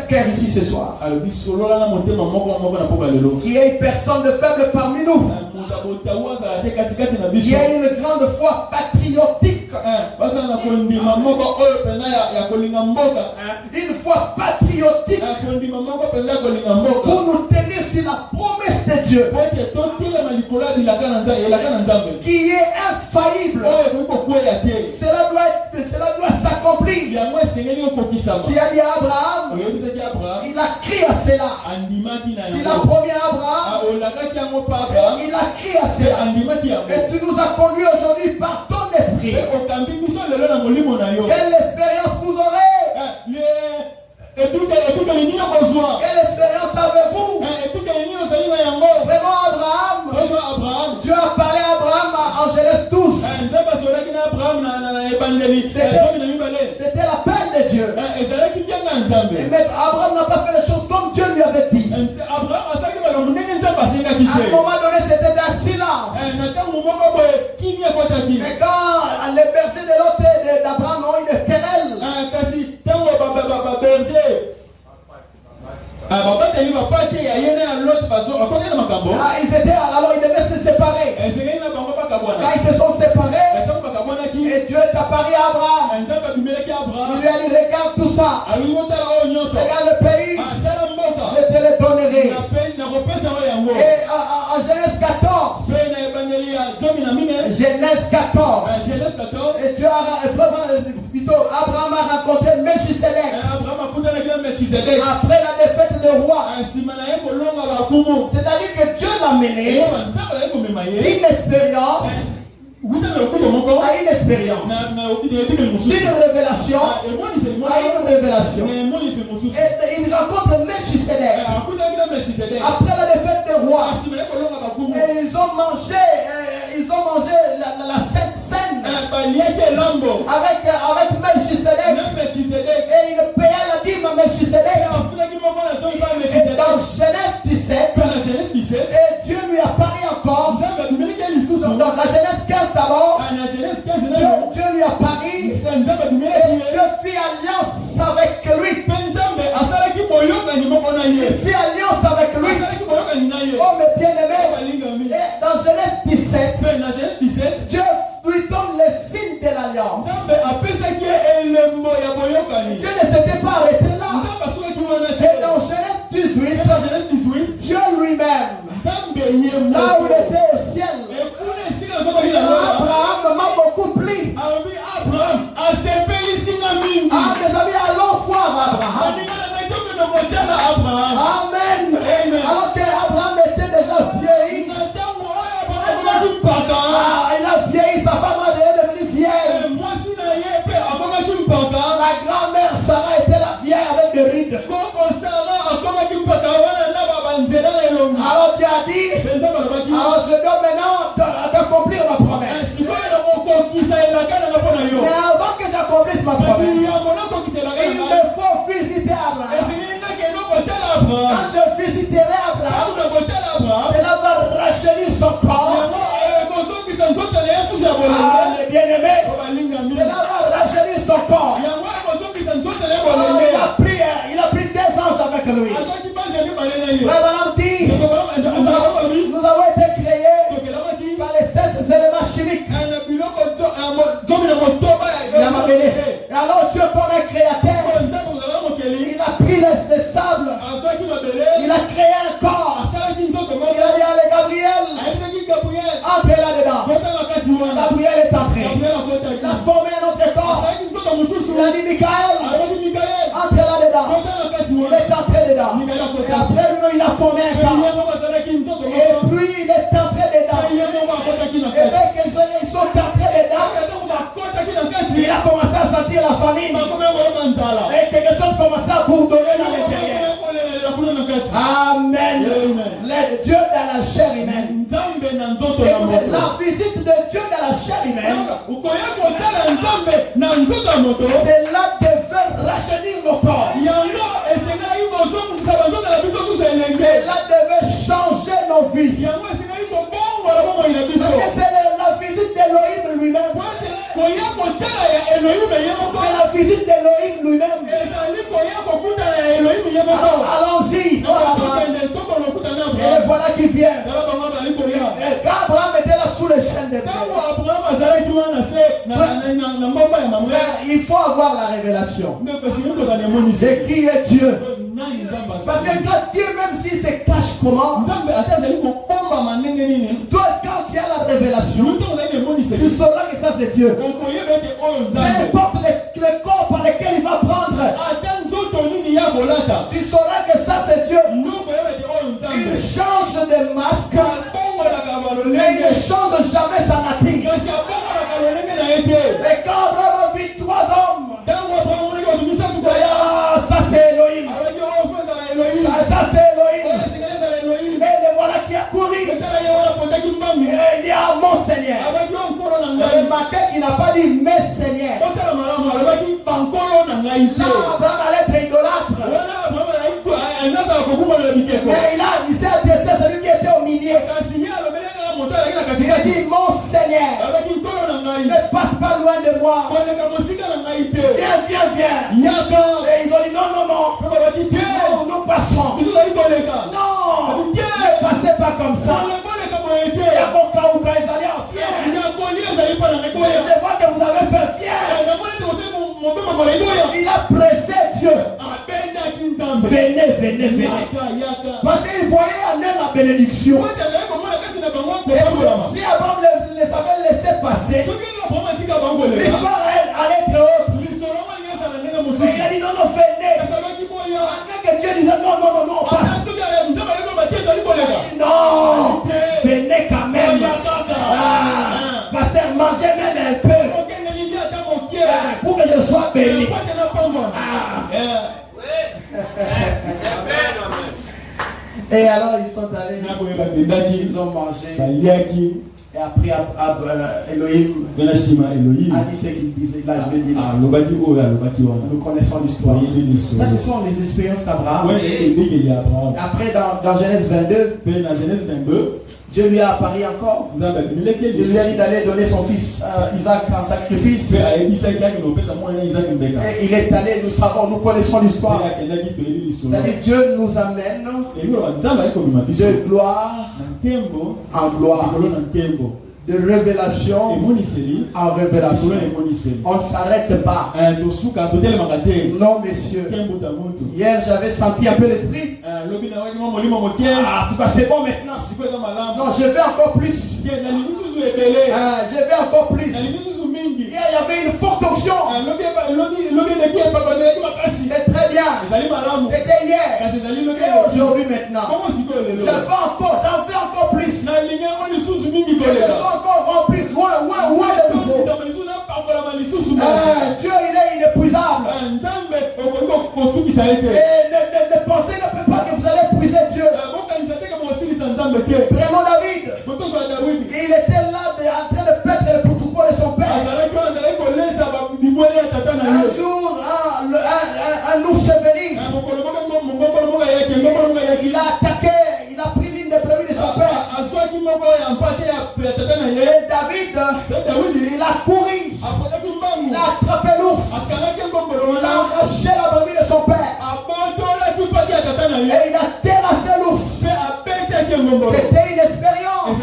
cœur ici ce soir. Qu'il y ait une personne de faible parmi nous. Qu'il y ait une grande foi patriotique. Une foi patriotique. Pour nous tenir sur la promesse de Dieu. Qui est infaillible. Cela doit s'accomplir. Tu as dit à Abraham, il a crié à cela. Il a promis à Abraham, il a crié à cela. Et tu nous as conduits aujourd'hui par ton esprit. Quelle expérience vous aurez? Quelle expérience avez-vous? Vraiment Abraham, Dieu a parlé à Abraham en Genèse 12. C'était l'appel de Dieu. Mais Abraham n'a pas fait les choses comme Dieu lui avait dit. À un moment donné, c'était un silence. Mais quand les bergers de l'autre d'Abraham ont eu des querelles, ils devaient se séparer. Quand ils se sont séparés, et Dieu est apparu à Abraham. Il lui a dit, regarde tout ça. Regarde le pays. Je te le donnerai. Et en Genèse 14. Genèse 14. Et Dieu Abraham a rencontré Melchisedec. Après la défaite du roi. C'est-à-dire que Dieu l'a mené. Une expérience. À une expérience, une révélation, à une révélation. Et il rencontre Melchisedec après la défaite des rois. Et ils ont mangé la Sainte Seine avec Melchisedec. Et il paya la dîme à Melchisedec. Et dans Genèse 17, et Dieu lui apparaît encore. Dans la Genèse 15 d'abord, Dieu lui apparaît et Dieu fit alliance avec lui. Il fit alliance avec lui. Oh mes bien-aimés, et dans Genèse 17, Dieu lui donne les signes de l'alliance. Il a dit Michael, entre là-dedans. Il est entré dedans. Et après lui, il a formé un camp. Et puis il est entré dedans. Et dès qu'ils sont entrés dedans, il a commencé à sentir la famine. Et quelque chose commençait à bourdonner dans l'intérieur. Amen. Le Dieu dans la chair humaine. Écoutez, la visite de Dieu dans la chair humaine, cela devait rajeunir nos corps. Cela devait changer nos vies. Parce que c'est la visite d'Elohim lui-même. C'est la visite d'Elohim lui-même. Allons-y. Et voilà qui vient. Et quand Abraham était là sous l'échelle des il faut avoir la révélation de qui est Dieu. Parce que Dieu, même s'il se cache comment, toi, quand tu as la révélation, tu sauras que ça c'est Dieu. Peu importe les corps par lesquels il va prendre, tu sauras que ça c'est Dieu. Il change de masque, mais il ne change jamais sa nature. Et quand Abraham vit 3 hommes, ça c'est Elohim. Ça c'est Elohim. Et le voilà qui a couru. Et il dit à mon Seigneur. Remarquez qu'il n'a pas dit mes Seigneurs. Là, Abraham allait être idolâtre. Mais il s'est adressé à celui qui était au milieu. Il a dit mon Seigneur, ne passe pas loin de moi. Viens. Et ils ont dit non, nous passerons. Non, ne passez pas comme ça. Il y a mon cas où ils allaient en fier. Je vois que vous avez fait fier. Il a pressé Dieu. Venez. Parce qu'il voyait en elle la bénédiction. Si Abraham les avait laissé passer, l'histoire allait être autre. Mais il a dit non, venez. Malgré que Dieu disait non, passe. Non, venez quand même. Pasteur, mangez même un peu. Pour que je sois béni. Et alors ils sont allés, ils ont mangé. Et après Elohim a dit ce qu'il disait. Là, il dit là. Nous connaissons l'histoire. Là, ce sont les expériences d'Abraham. Après, dans Genèse 22, Dieu lui a apparu encore. Il lui a dit d'aller donner son fils Isaac en sacrifice. Et il est allé, nous connaissons l'histoire. C'est-à-dire Dieu nous amène de gloire en gloire, de révélation en révélation. On ne s'arrête pas. Non, messieurs. Hier, j'avais senti un peu l'esprit. En tout cas, c'est bon maintenant. Non, je vais encore plus. Je vais encore plus. Hier, il y avait une forte onction. C'est très bien. C'était hier. Et aujourd'hui maintenant. J'en fais encore plus. Je suis encore rempli. Ouais, de nouveau. Dieu, il est inépuisable. Et ne pensez pas que vous allez épuiser Dieu. Prenons David. Il était là en train de perdre le troupeau de son père. Un jour, un ours est venu. Il a attaqué, il a pris l'une des brebis de son père. Et David, il a couru. Il a attrapé l'ours. Il a arraché la brebis de son père. Et il a terrassé l'ours. C'était une expérience.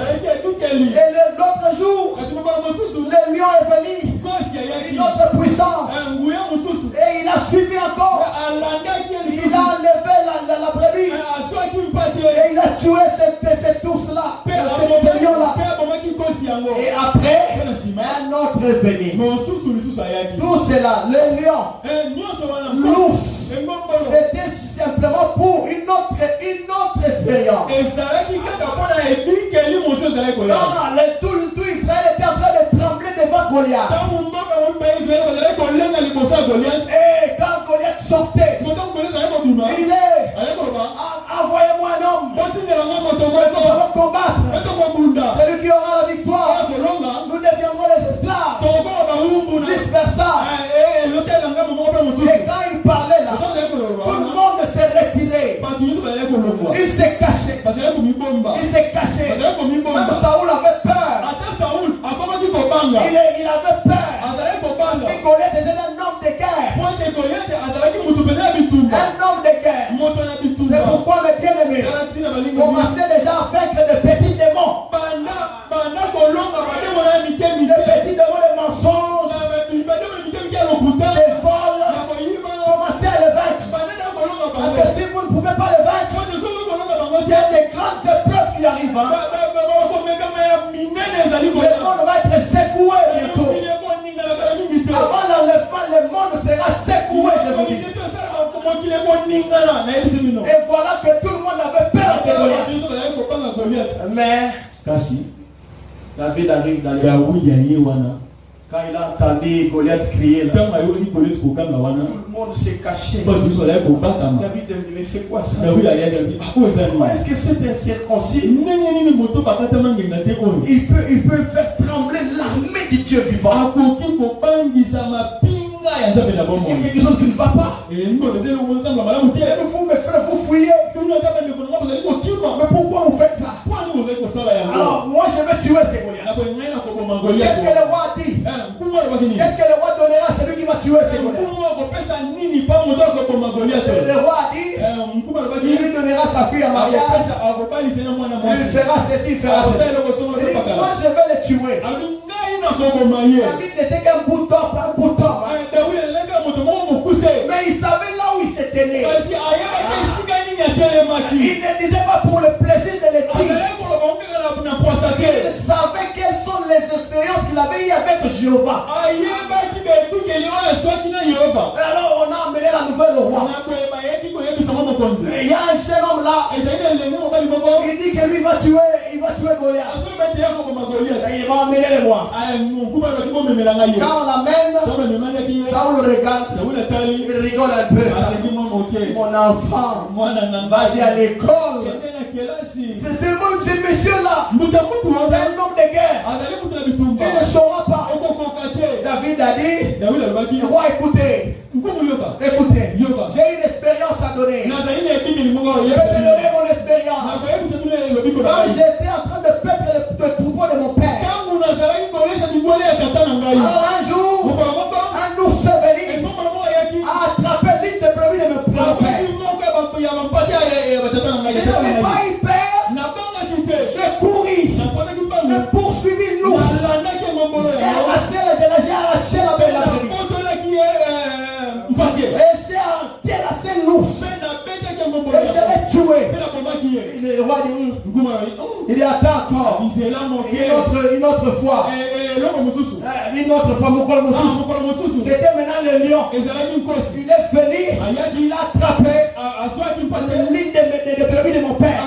Et l'autre jour, le lion est venu. Une autre puissance. Et il a suivi encore. Il a enlevé la brebis. Et il a tué cet ours-là. Cet lion-là. Et après, un autre est venu. Tout cela, le lion, l'ours, c'était simplement pour une autre expérience. Quand tout Israël était en train de trembler devant Goliath. Et quand Goliath sortait, il disait, envoyez-moi un homme. Nous allons combattre. Celui qui aura la victoire, nous deviendrons les esclaves. Vice versa. Et quand il parlait là, tout le monde s'est retiré. Il s'est caché. Il s'est caché. Même Saoul avait peur. Il avait peur. Parce que Goliath était un homme de guerre. Un homme de guerre. C'est pourquoi mes bien-aimés commençaient déjà à vaincre de petits démons. Des petits démons de mensonges, de vol. Commencez à les vaincre. Parce que si vous ne pouvez pas les vaincre, il y a des grandes épreuves qui arrivent. Le monde va être secoué bientôt. Avant l'enlèvement, le monde sera secoué, je vous dis. Et voilà que tout le monde avait peur de Goliath. Mais David arrive dans les quand il a entendu Goliath crier là, tout le monde s'est caché. David dit, mais c'est quoi ça? Pourquoi est-ce que c'est incirconcis? Il peut faire trembler l'armée du Dieu vivant. Il y a quelque chose qui ne va pas. Et vous, mes frères, vous fouillez. Mais pourquoi vous faites ça? Alors, moi je vais tuer ces Goliaths. Qu'est-ce que le roi dit? Qu'est-ce que le roi donnera à celui qui va tuer ces Goliaths? Le roi a dit, il lui donnera sa fille à mariage. Il fera ceci, il fera ceci. Il dit, moi je vais les tuer. David n'était qu'un bout d'homme, mais il savait là où il s'était né. Il ne disait pas pour le plaisir de les tuer. Il savait quelles sont les expériences qu'il avait eues avec Jéhovah. Alors on a amené la nouvelle au roi. Il y a un jeune homme là. Il dit que lui va tuer Goliath. Il va emmener les rois. Quand on l'amène, Saoul regarde. Il rigole un peu. Mon enfant, vas-y à l'école. C'est ce monsieur-là. C'est un homme de guerre. Il ne saura pas. David a dit, roi, écoutez. Écoutez, j'ai une expérience à donner. Je vais te donner mon expérience. Quand j'étais en train de perdre le troupeau de mon père, alors un jour, un ours est venu a attrapé l'île de brebis de mon grand-père. Je n'avais pas eu peur. J'ai couru. J'ai poursuivi l'ours. J'ai arraché la belle brebis. Et j'ai terrassé l'ours. Et je l'ai tué. Le roi dit, il dit, attends encore. Une autre fois. C'était maintenant le lion. Il est venu. Il a attrapé l'île de brebis de mon père.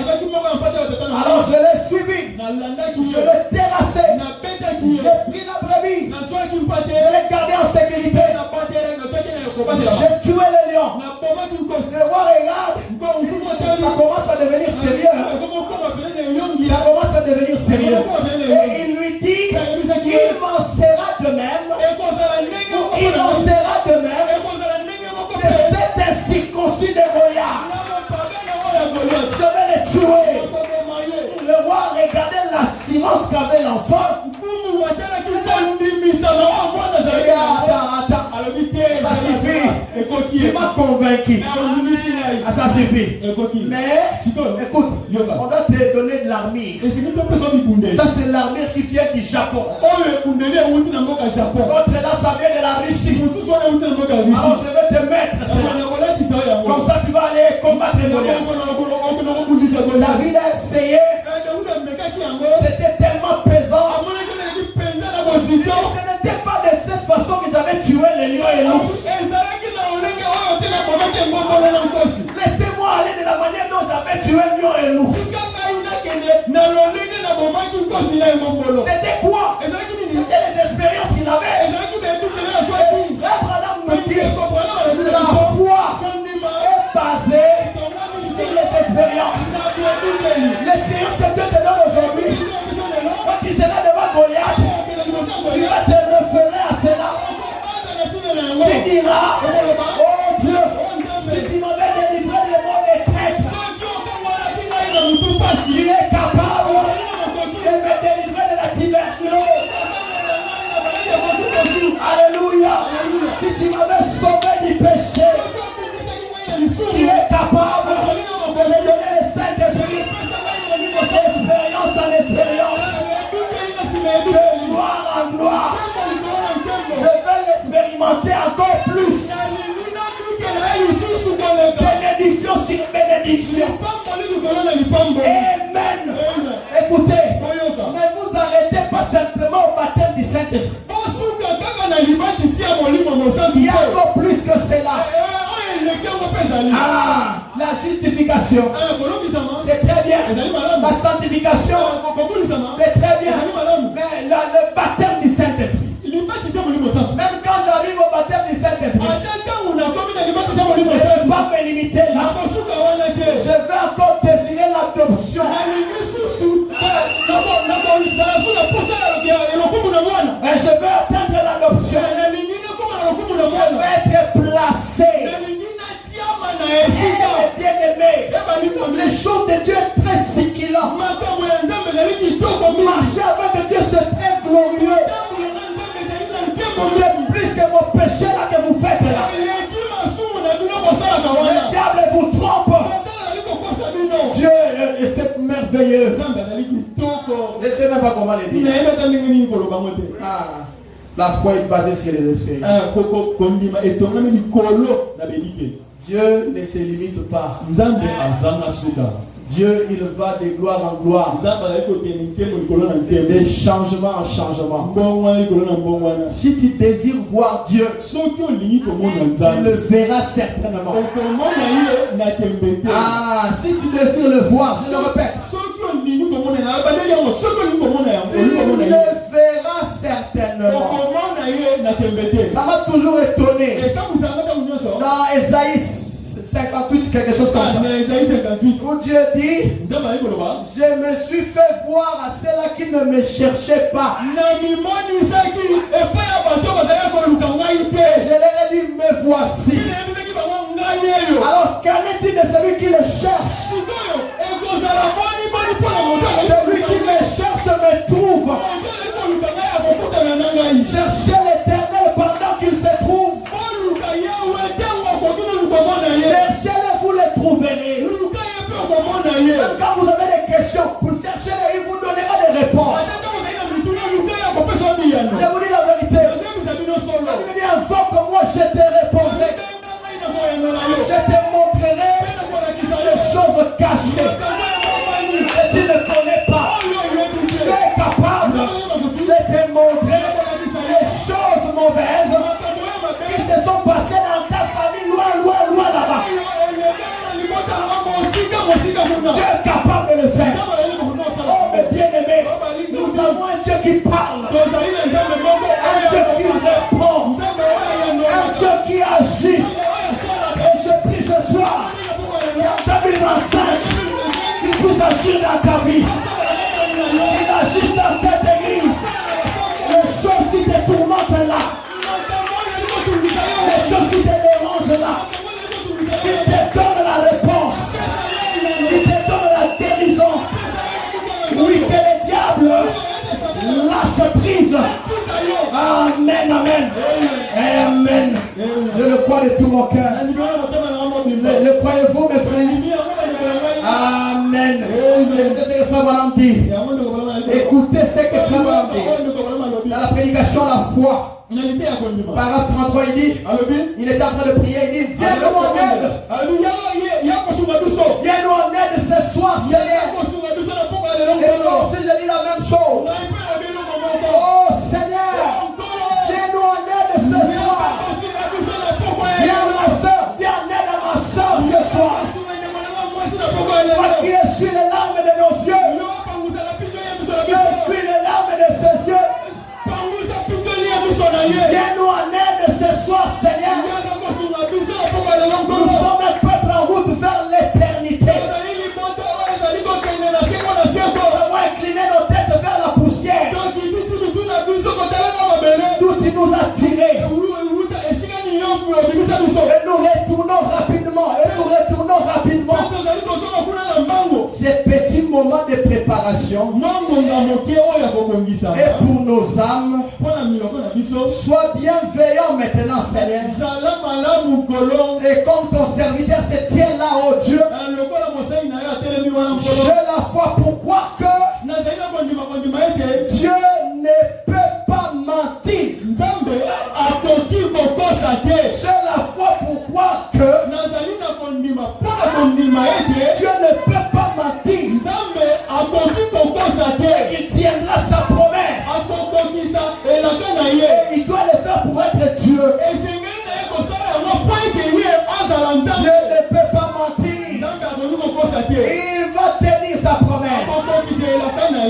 Alors je l'ai suivi. Je l'ai terrassé. J'ai pris la brebis. Je l'ai gardé en sécurité. J'ai tué le lion. Le roi regarde. Ça commence à devenir sérieux. Ça commence à devenir sérieux. Et il lui dit, il m'en sera de même. Il en sera de même de cet incirconcis de Goliath. Je vais les tuer. Le roi regardait la silence qu'avait l'enfant. Attends. Ça suffit. Tu m'as convaincu. Ça suffit. Mais, écoute, on doit te donner de l'armure. Ça, c'est l'armure qui vient du Japon. L'autre là, ça vient de la Russie. Alors, je vais te mettre cela. Comme ça, tu vas aller combattre les Goliaths. David a essayé. C'était tellement pesant. Ce n'était avait tué Lion et loup. C'était quoi? C'était les expériences qu'il avait. Frère Branham me dit, la foi est basée sur les expériences. L'expérience que Dieu te donne aujourd'hui, quand tu seras devant Goliath, tu vas te référer à cela. Tu diras, oh Dieu, si tu m'avais délivré de mon détresse, tu es capable de me délivrer de la tuberculose. Alléluia. Si tu m'avais sauvé du péché, tu es capable de me donner le Saint-Esprit. D'expérience en expérience, de gloire en gloire. Je veux l'expérimenter encore plus. Bénédiction sur bénédiction. Amen. Écoutez, ne vous arrêtez pas simplement au baptême du Saint-Esprit. Il y a encore plus que cela. Ah, la justification, c'est très bien. La sanctification, c'est très bien. Mais le baptême du Saint-Esprit, même quand j'arrive au baptême du Saint-Esprit, je ne vais pas me limiter là. Je vais encore désirer l'adoption. Et je vais atteindre l'adoption. Je vais être placé. Bien aimé, les choses de Dieu est très sigilant. Marcher avec Dieu c'est très glorieux. C'est plus que vos péchés là que vous faites là. Le diable vous trompe. Dieu c'est merveilleux. Je ne sais même pas comment le dire. Ah, la foi est basée sur les expériences. Dieu ne se limite pas. Dieu, il va de gloire en gloire, de changement en changement. Si tu désires voir Dieu, tu le verras certainement. Ah, si tu désires le voir, je le répète, tu le verras certainement. Ça m'a toujours étonné. Dans Esaïe 58, quelque chose comme ça. Où Dieu dit, je me suis fait voir à ceux-là qui ne me cherchaient pas. Je leur ai dit, me voici. Alors, qu'en est-il de celui qui le cherche? Celui qui me cherche me trouve. Cherchez l'Éternel pendant qu'il se trouve. Cherchez-les, vous les trouverez. Même quand vous avez des questions, vous cherchez-les, il vous donnera des réponses. Je vous dis la vérité. Je vous dis encore que moi je te répondrai. Je te montrerai des choses cachées que tu ne connais pas. Tu es capable de te montrer les choses mauvaises qui se sont passées dans ta famille, loin là-bas. Dieu est capable de le faire. Oh, mes bien-aimés, nous avons un Dieu qui parle, un Dieu qui répond, un Dieu qui agit. Et je prie ce soir, en 2025, qu'il puisse agir dans ta vie. Il agisse dans cette église. Les choses qui te tourmentent là, les choses qui te dérangent là, il te donne la réponse. Il te donne la guérison. Oui, que le diable lâche prise. Amen, amen. Amen. Je le crois de tout mon cœur. Le croyez-vous, mes frères? Amen. Écoutez ce que Frère Branham dit. Écoutez ce que Frère Branham dit. Dans la prédication, la foi. Paragraphe 33, il dit, il est en train de prier, il dit, viens-nous en aide. Viens-nous en aide ce soir, Seigneur. Et moi aussi, je dis la même chose. Oh Seigneur, viens-nous en aide ce soir. Viens ma soeur, viens en aide à ma soeur ce soir. moment de préparation et pour nos âmes, sois bienveillant maintenant, Seigneur. Et comme ton serviteur se tient là, oh Dieu, j'ai la foi pour croire que Dieu ne peut pas mentir. J'ai la foi pour croire que Dieu ne peut pas mentir. Et qu'il tiendra sa promesse. Et il doit le faire pour être Dieu. Dieu ne peut pas mentir. Il va tenir sa promesse.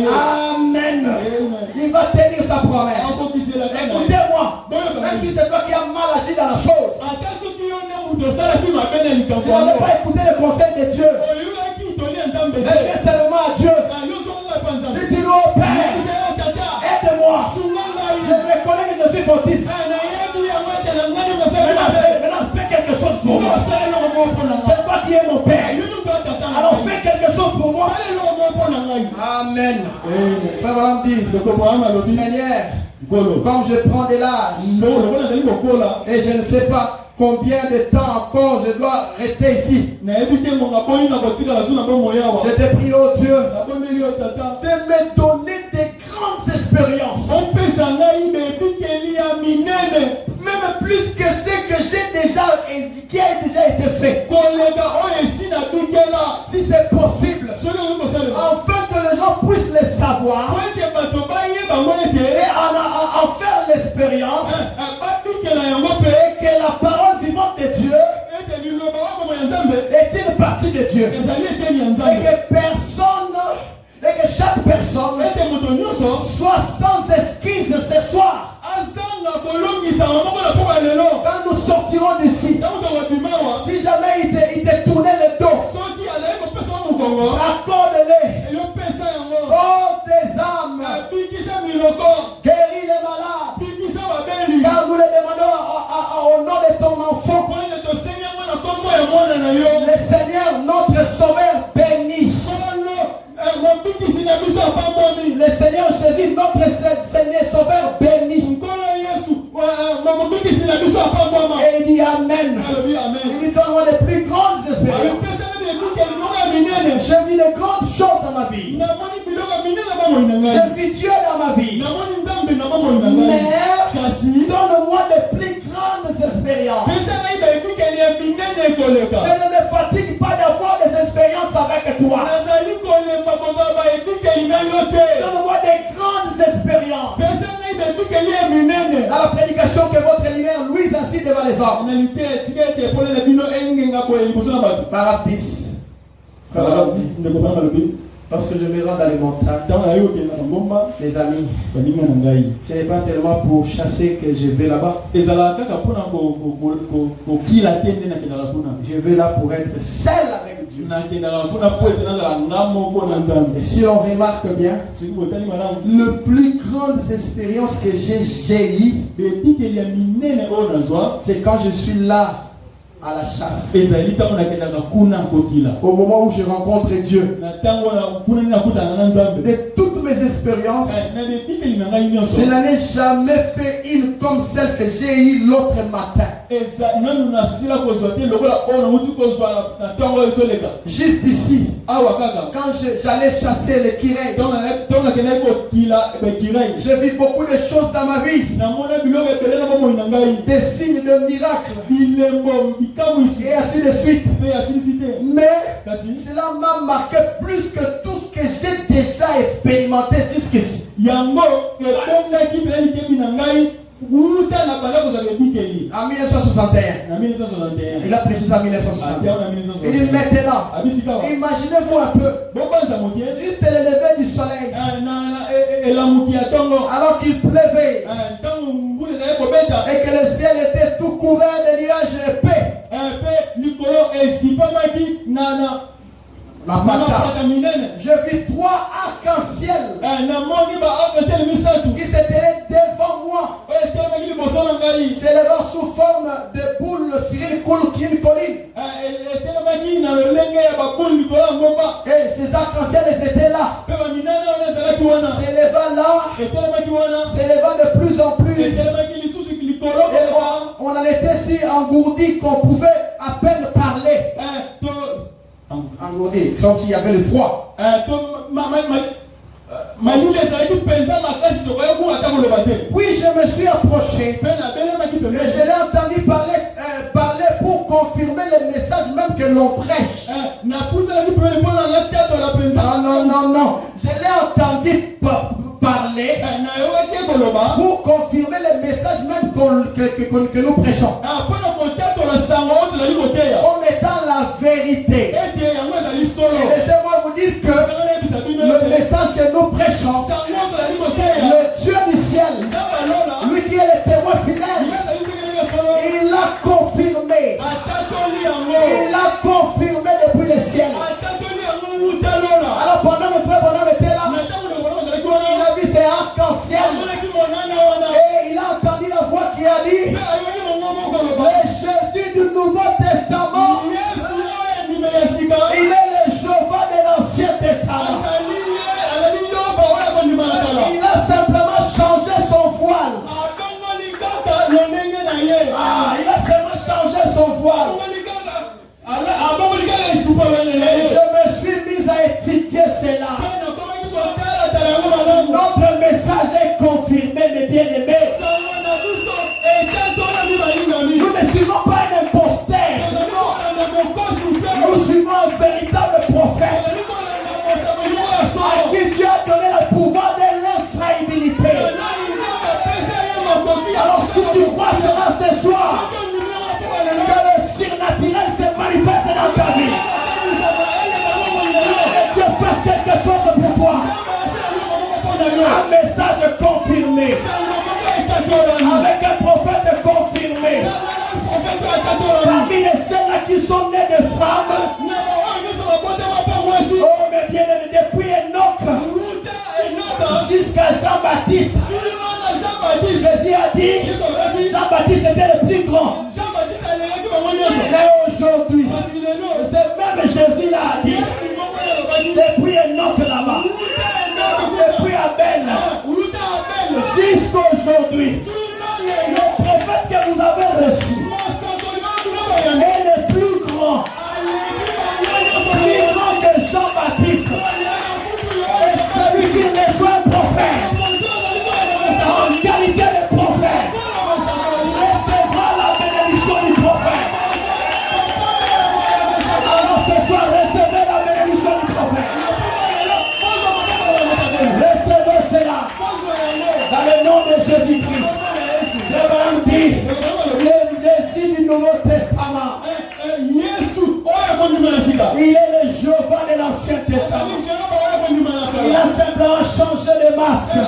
Amen. Il va tenir sa promesse. Écoutez-moi. Même si c'est toi qui as mal agi dans la chose, tu n'avais pas écouté le conseil de Dieu. Reviens seulement à Dieu. Dis-lui, oh Père, aide-moi. Je reconnais que je suis fautif. Maintenant, fais quelque chose pour moi. C'est toi qui es mon Père. Alors fais quelque chose pour moi. Amen. Frère Malam dit, Seigneur, quand je prends de l'âge et je ne sais pas combien de temps encore je dois rester ici, je te prie, oh Dieu, de me donner des grandes expériences, même plus que ce que j'ai déjà qui a déjà été fait, si c'est possible, afin que les gens puissent le savoir et en faire l'expérience, et que la parole vivante de Dieu est une partie de Dieu, et que personne, et que chaque personne soit sans esquisse ce soir. Quand nous sortirons d'ici, si jamais il te tournait le dos, accorde-les, sauve des âmes, guéris les malades, car nous les demandons au nom de ton enfant, le Seigneur notre Sauveur béni. Le Seigneur Jésus notre Seigneur Sauveur béni. Et il dit Amen. Il dit donne-moi les plus grandes expériences. J'ai vu les grandes choses dans ma vie. J'ai vu Dieu dans ma vie. Mais donne-moi les plus grandes expériences. Je ne me fatigue pas d'avoir des expériences avec toi. Donne-moi des grandes expériences. Dans la prédication que votre lumière luise ainsi devant les hommes. Parapluie 10. Lorsque je me rends dans les montagnes, les amis, ce n'est pas tellement pour chasser que je vais là-bas. Je vais là pour être seul avec Dieu. Et si on remarque bien, le plus grande expérience que j'ai eue, c'est quand je suis là à la chasse. Au moment où je rencontre Dieu, de toutes mes expériences, je n'en ai jamais fait une comme celle que j'ai eue l'autre matin. Juste ici, quand j'allais chasser les kirei, j'ai vu beaucoup de choses dans ma vie, des signes de miracles, et ainsi de suite. Mais cela m'a marqué plus que tout ce que j'ai déjà expérimenté jusqu'ici. En 1961. Il a précisé en 1961. Il dit maintenant, imaginez-vous un peu, juste le lever du soleil, alors qu'il pleuvait, et que le ciel était tout couvert de nuages épais. Je vis 3 arcs-en-ciel qui se tenaient devant moi, s'élevant sous forme de boule sur une colline. Et ces arcs-en-ciel étaient là. S'élevant là, s'élevant de plus en plus. Et on en était si engourdi qu'on pouvait à peine parler. Engourdi, comme s'il y avait le froid. Puis je me suis approché. Mais je l'ai entendu parler pour confirmer le message même que l'on prêche. Non. Je l'ai entendu parler pour confirmer le message même que nous prêchons. Comme étant la vérité. Et laissez-moi vous dire que le message que nous prêchons, le Dieu du ciel, lui qui est le témoin fidèle, il l'a confirmé. Il l'a confirmé depuis le ciel. Alors pendant mes frères, pendant était là, il a vu ces arcs-en-ciel. Et il a entendu la voix qui a dit, le Jésus du Nouveau Testament, il est le Jéhovah de l'Ancien Testament. Il a simplement changé son voile. Il a simplement changé son voile. Et je me suis mis à étudier cela. Notre message est confirmé, mes bien-aimés. Nous ne suivons pas un imposteur. Nous suivons un véritable prophète à qui Dieu a donné le pouvoir de l'infaillibilité. Alors si tu crois cela ce soir, que le surnaturel se manifeste dans ta vie, et Dieu fasse quelque chose pour toi. Un message confirmé, avec un prophète confirmé. Parmi les celles-là qui sont nées de femmes, oh mes bien-aimés, depuis Enoch jusqu'à Jean-Baptiste, Jésus a dit, Jean-Baptiste était le plus grand. Mais aujourd'hui, c'est même Jésus l'a dit, depuis Enoch là-bas, depuis Abel, jusqu'aujourd'hui, le prophète que vous avez reçu est le plus grand que Jean-Baptiste. Et celui qui reçoit un prophète en qualité de prophète recevra la bénédiction du prophète. Alors ce soir, recevez la bénédiction du prophète. Recevez cela dans le nom de Jésus-Christ. L'Évangile dit, le récit du Nouveau Testament, il est le Jéhovah de l'Ancien Testament. Il a simplement changé les masques.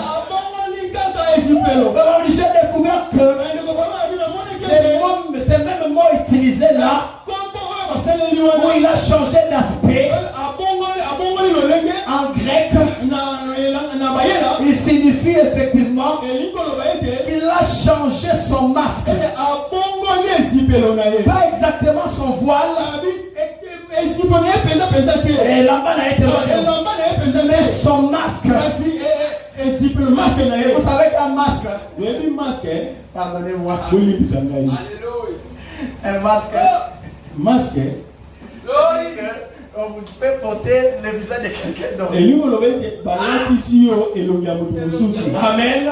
J'ai découvert que ces mêmes mots utilisés là, où il a changé d'aspect, en grec, il signifie effectivement qu'il a changé son masque. Pas exactement son voile. Et là-bas n'a été mais son masque. Vous savez qu'un masque, pardonnez-moi, un masque, on peut porter le visage de quelqu'un d'autre. Amen.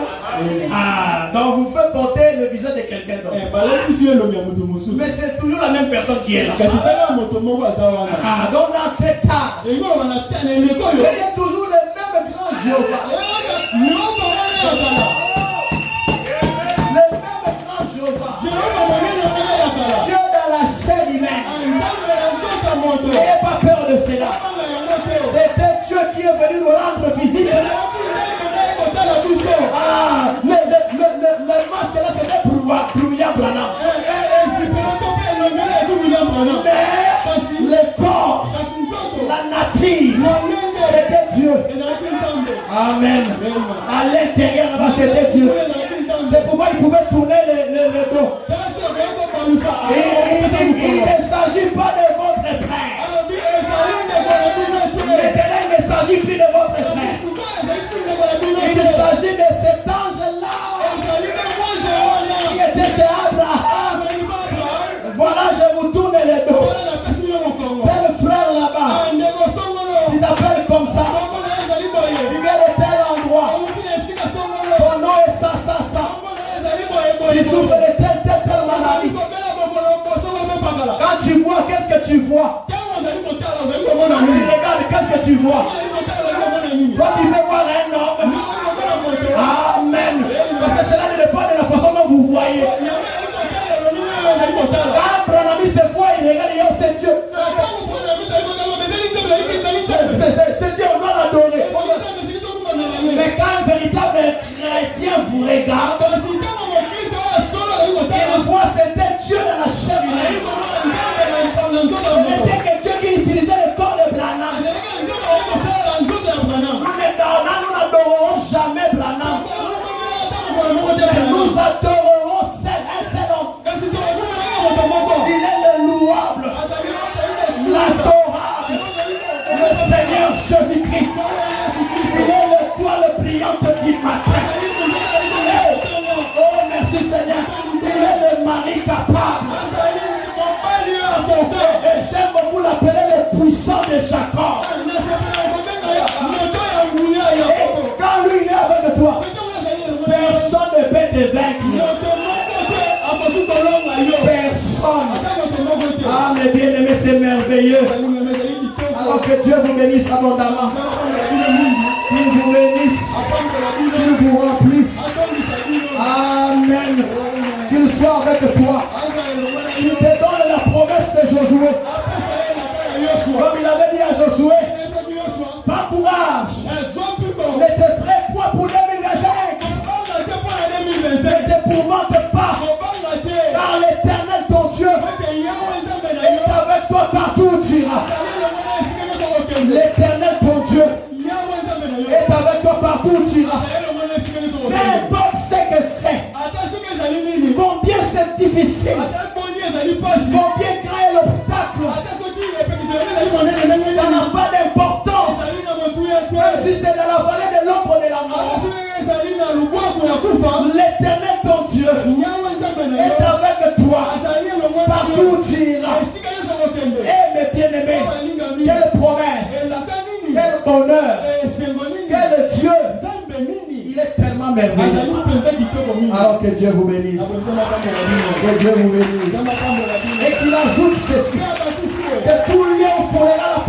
Donc vous faites porter le visage de quelqu'un d'autre. Mais c'est toujours la même personne qui est là. Donc dans cet art, il y a toujours le même grand Jéhovah. Le même grand Jéhovah. Dieu dans la chair humaine. N'ayez pas peur de cela. C'était Dieu qui est venu nous rendre visite. Le masque là c'était pour William Branham. Mais le corps, la nature, c'était Dieu. Amen. À l'intérieur là-bas c'était Dieu. C'est pourquoi il pouvait tourner le dos. Il ne s'agit pas de votre frère. s'agit plus de votre frère. Il s'agit de cet ange-là qui était chez Abraham. Voilà, je vous tourne les dos. Tel frère là-bas, qui t'appelle comme ça, il vient de tel endroit. Ton nom est ça. Tu souffres de telle maladie. Quand tu vois, qu'est-ce que tu vois? Regarde, qu'est-ce que tu vois? Toi, tu veux voir un homme. Amen. Parce que cela ne dépend de la façon dont vous voyez. Quand Branham se voit, il regarde, c'est Dieu. C'est Dieu, on doit l'adorer. Mais quand un véritable chrétien vous regarde, il voit c'était Dieu dans la chair humaine. C'était que Dieu qui utilisait le corps de Branham. Nous n'adorerons jamais Branham. Nous adorerons un seul homme. Il est le louable, l'adorable, le Seigneur Jésus-Christ. Il est l'étoile brillante du matin. Oh, merci Seigneur. Il est le mari capable. Et j'aime beaucoup l'appeler le puissant de Jacob. Et quand lui il est avec toi, personne ne peut te vaincre. Personne. Ah, mes bien-aimés, c'est merveilleux. Alors que Dieu vous bénisse abondamment. Qu'il vous bénisse. Qu'il vous remplisse. Amen. Qu'il soit avec toi. Il te donne la promesse de Josué. Comme il avait dit à Josué, pas courage. Ne te ferai point pour 2025. Ne t'épouvante pas. Car l'Éternel ton Dieu est avec toi partout où tu iras. L'Éternel ton Dieu est avec toi partout où tu iras. N'importe ce que c'est. Combien c'est difficile. Combien grand est l'obstacle. Ça n'a pas d'importance. Même si c'est dans la vallée de l'ombre de la mort. L'Éternel ton Dieu est avec toi partout où tu iras. Eh mes bien-aimés, quelle promesse, quel bonheur, quel Dieu. Il est tellement merveilleux. Alors que Dieu vous bénisse. Que Dieu vous bénisse. Et qu'il ajoute ceci, que tout lien au fondera la